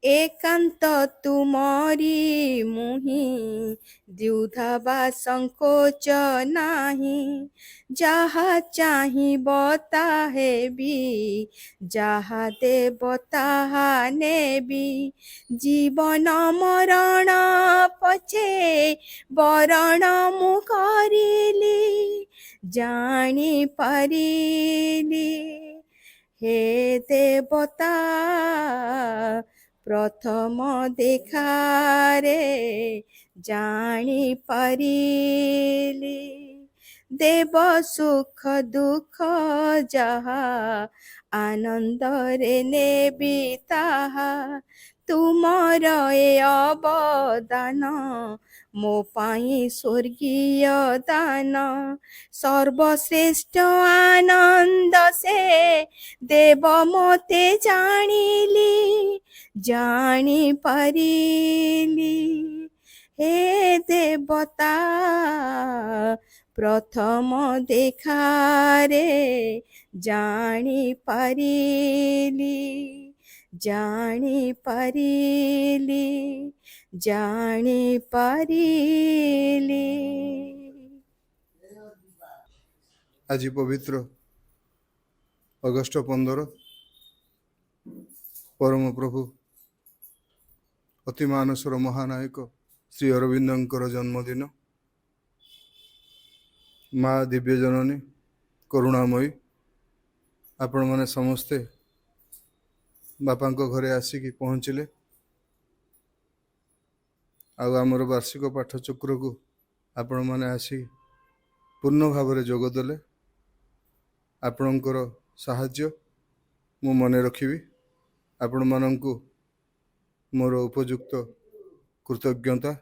एकांत तुमरी मुहि द्युधा संकोच नाही जहा चाहिब ताहे भी जहा देव ताहा नेबी जीवन मरण पछे बरण मु करिली जानी पारिली हे देवता प्रथम देखारे जानी पारिली देव सुख दुख जहा आनंद रे नेबी ताहा तुमर ए अवदान मो पाई स्वर्गीय दान सर्वश्रेष्ठ आनंद से देव मोते जानिली जानी पारिली हे देवता प्रथम देखारे जानी पारिली जानी पारिली जानी पारिली। आज पवित्र अगस्ट 15 परम प्रभु अतिमानसर महानायक श्री अरविंदर जन्मदिन ମା ଦିବ୍ୟ ଜନନୀ କରୁଣାମୟୀ ଆପଣମାନେ ସମସ୍ତେ ବାପାଙ୍କ ଘରେ ଆସିକି ପହଞ୍ଚିଲେ ଆଉ ଆମର ବାର୍ଷିକ ପାଠଚକ୍ରକୁ ଆପଣମାନେ ଆସି ପୂର୍ଣ୍ଣ ଭାବରେ ଯୋଗ ଦେଲେ। ଆପଣଙ୍କର ସାହାଯ୍ୟ ମୁଁ ମନେ ରଖିବି। ଆପଣମାନଙ୍କୁ ମୋର ଉପଯୁକ୍ତ କୃତଜ୍ଞତା।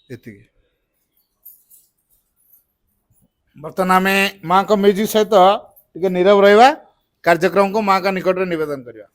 ଏତିକି। ବର୍ତ୍ତମାନ ଆମେ ମାଙ୍କ ମ୍ୟୁଜିକ୍ ସହିତ ଟିକେ ନୀରବ ରହିବା, କାର୍ଯ୍ୟକ୍ରମକୁ ମାଙ୍କ ନିକଟରେ ନିବେଦନ କରିବା।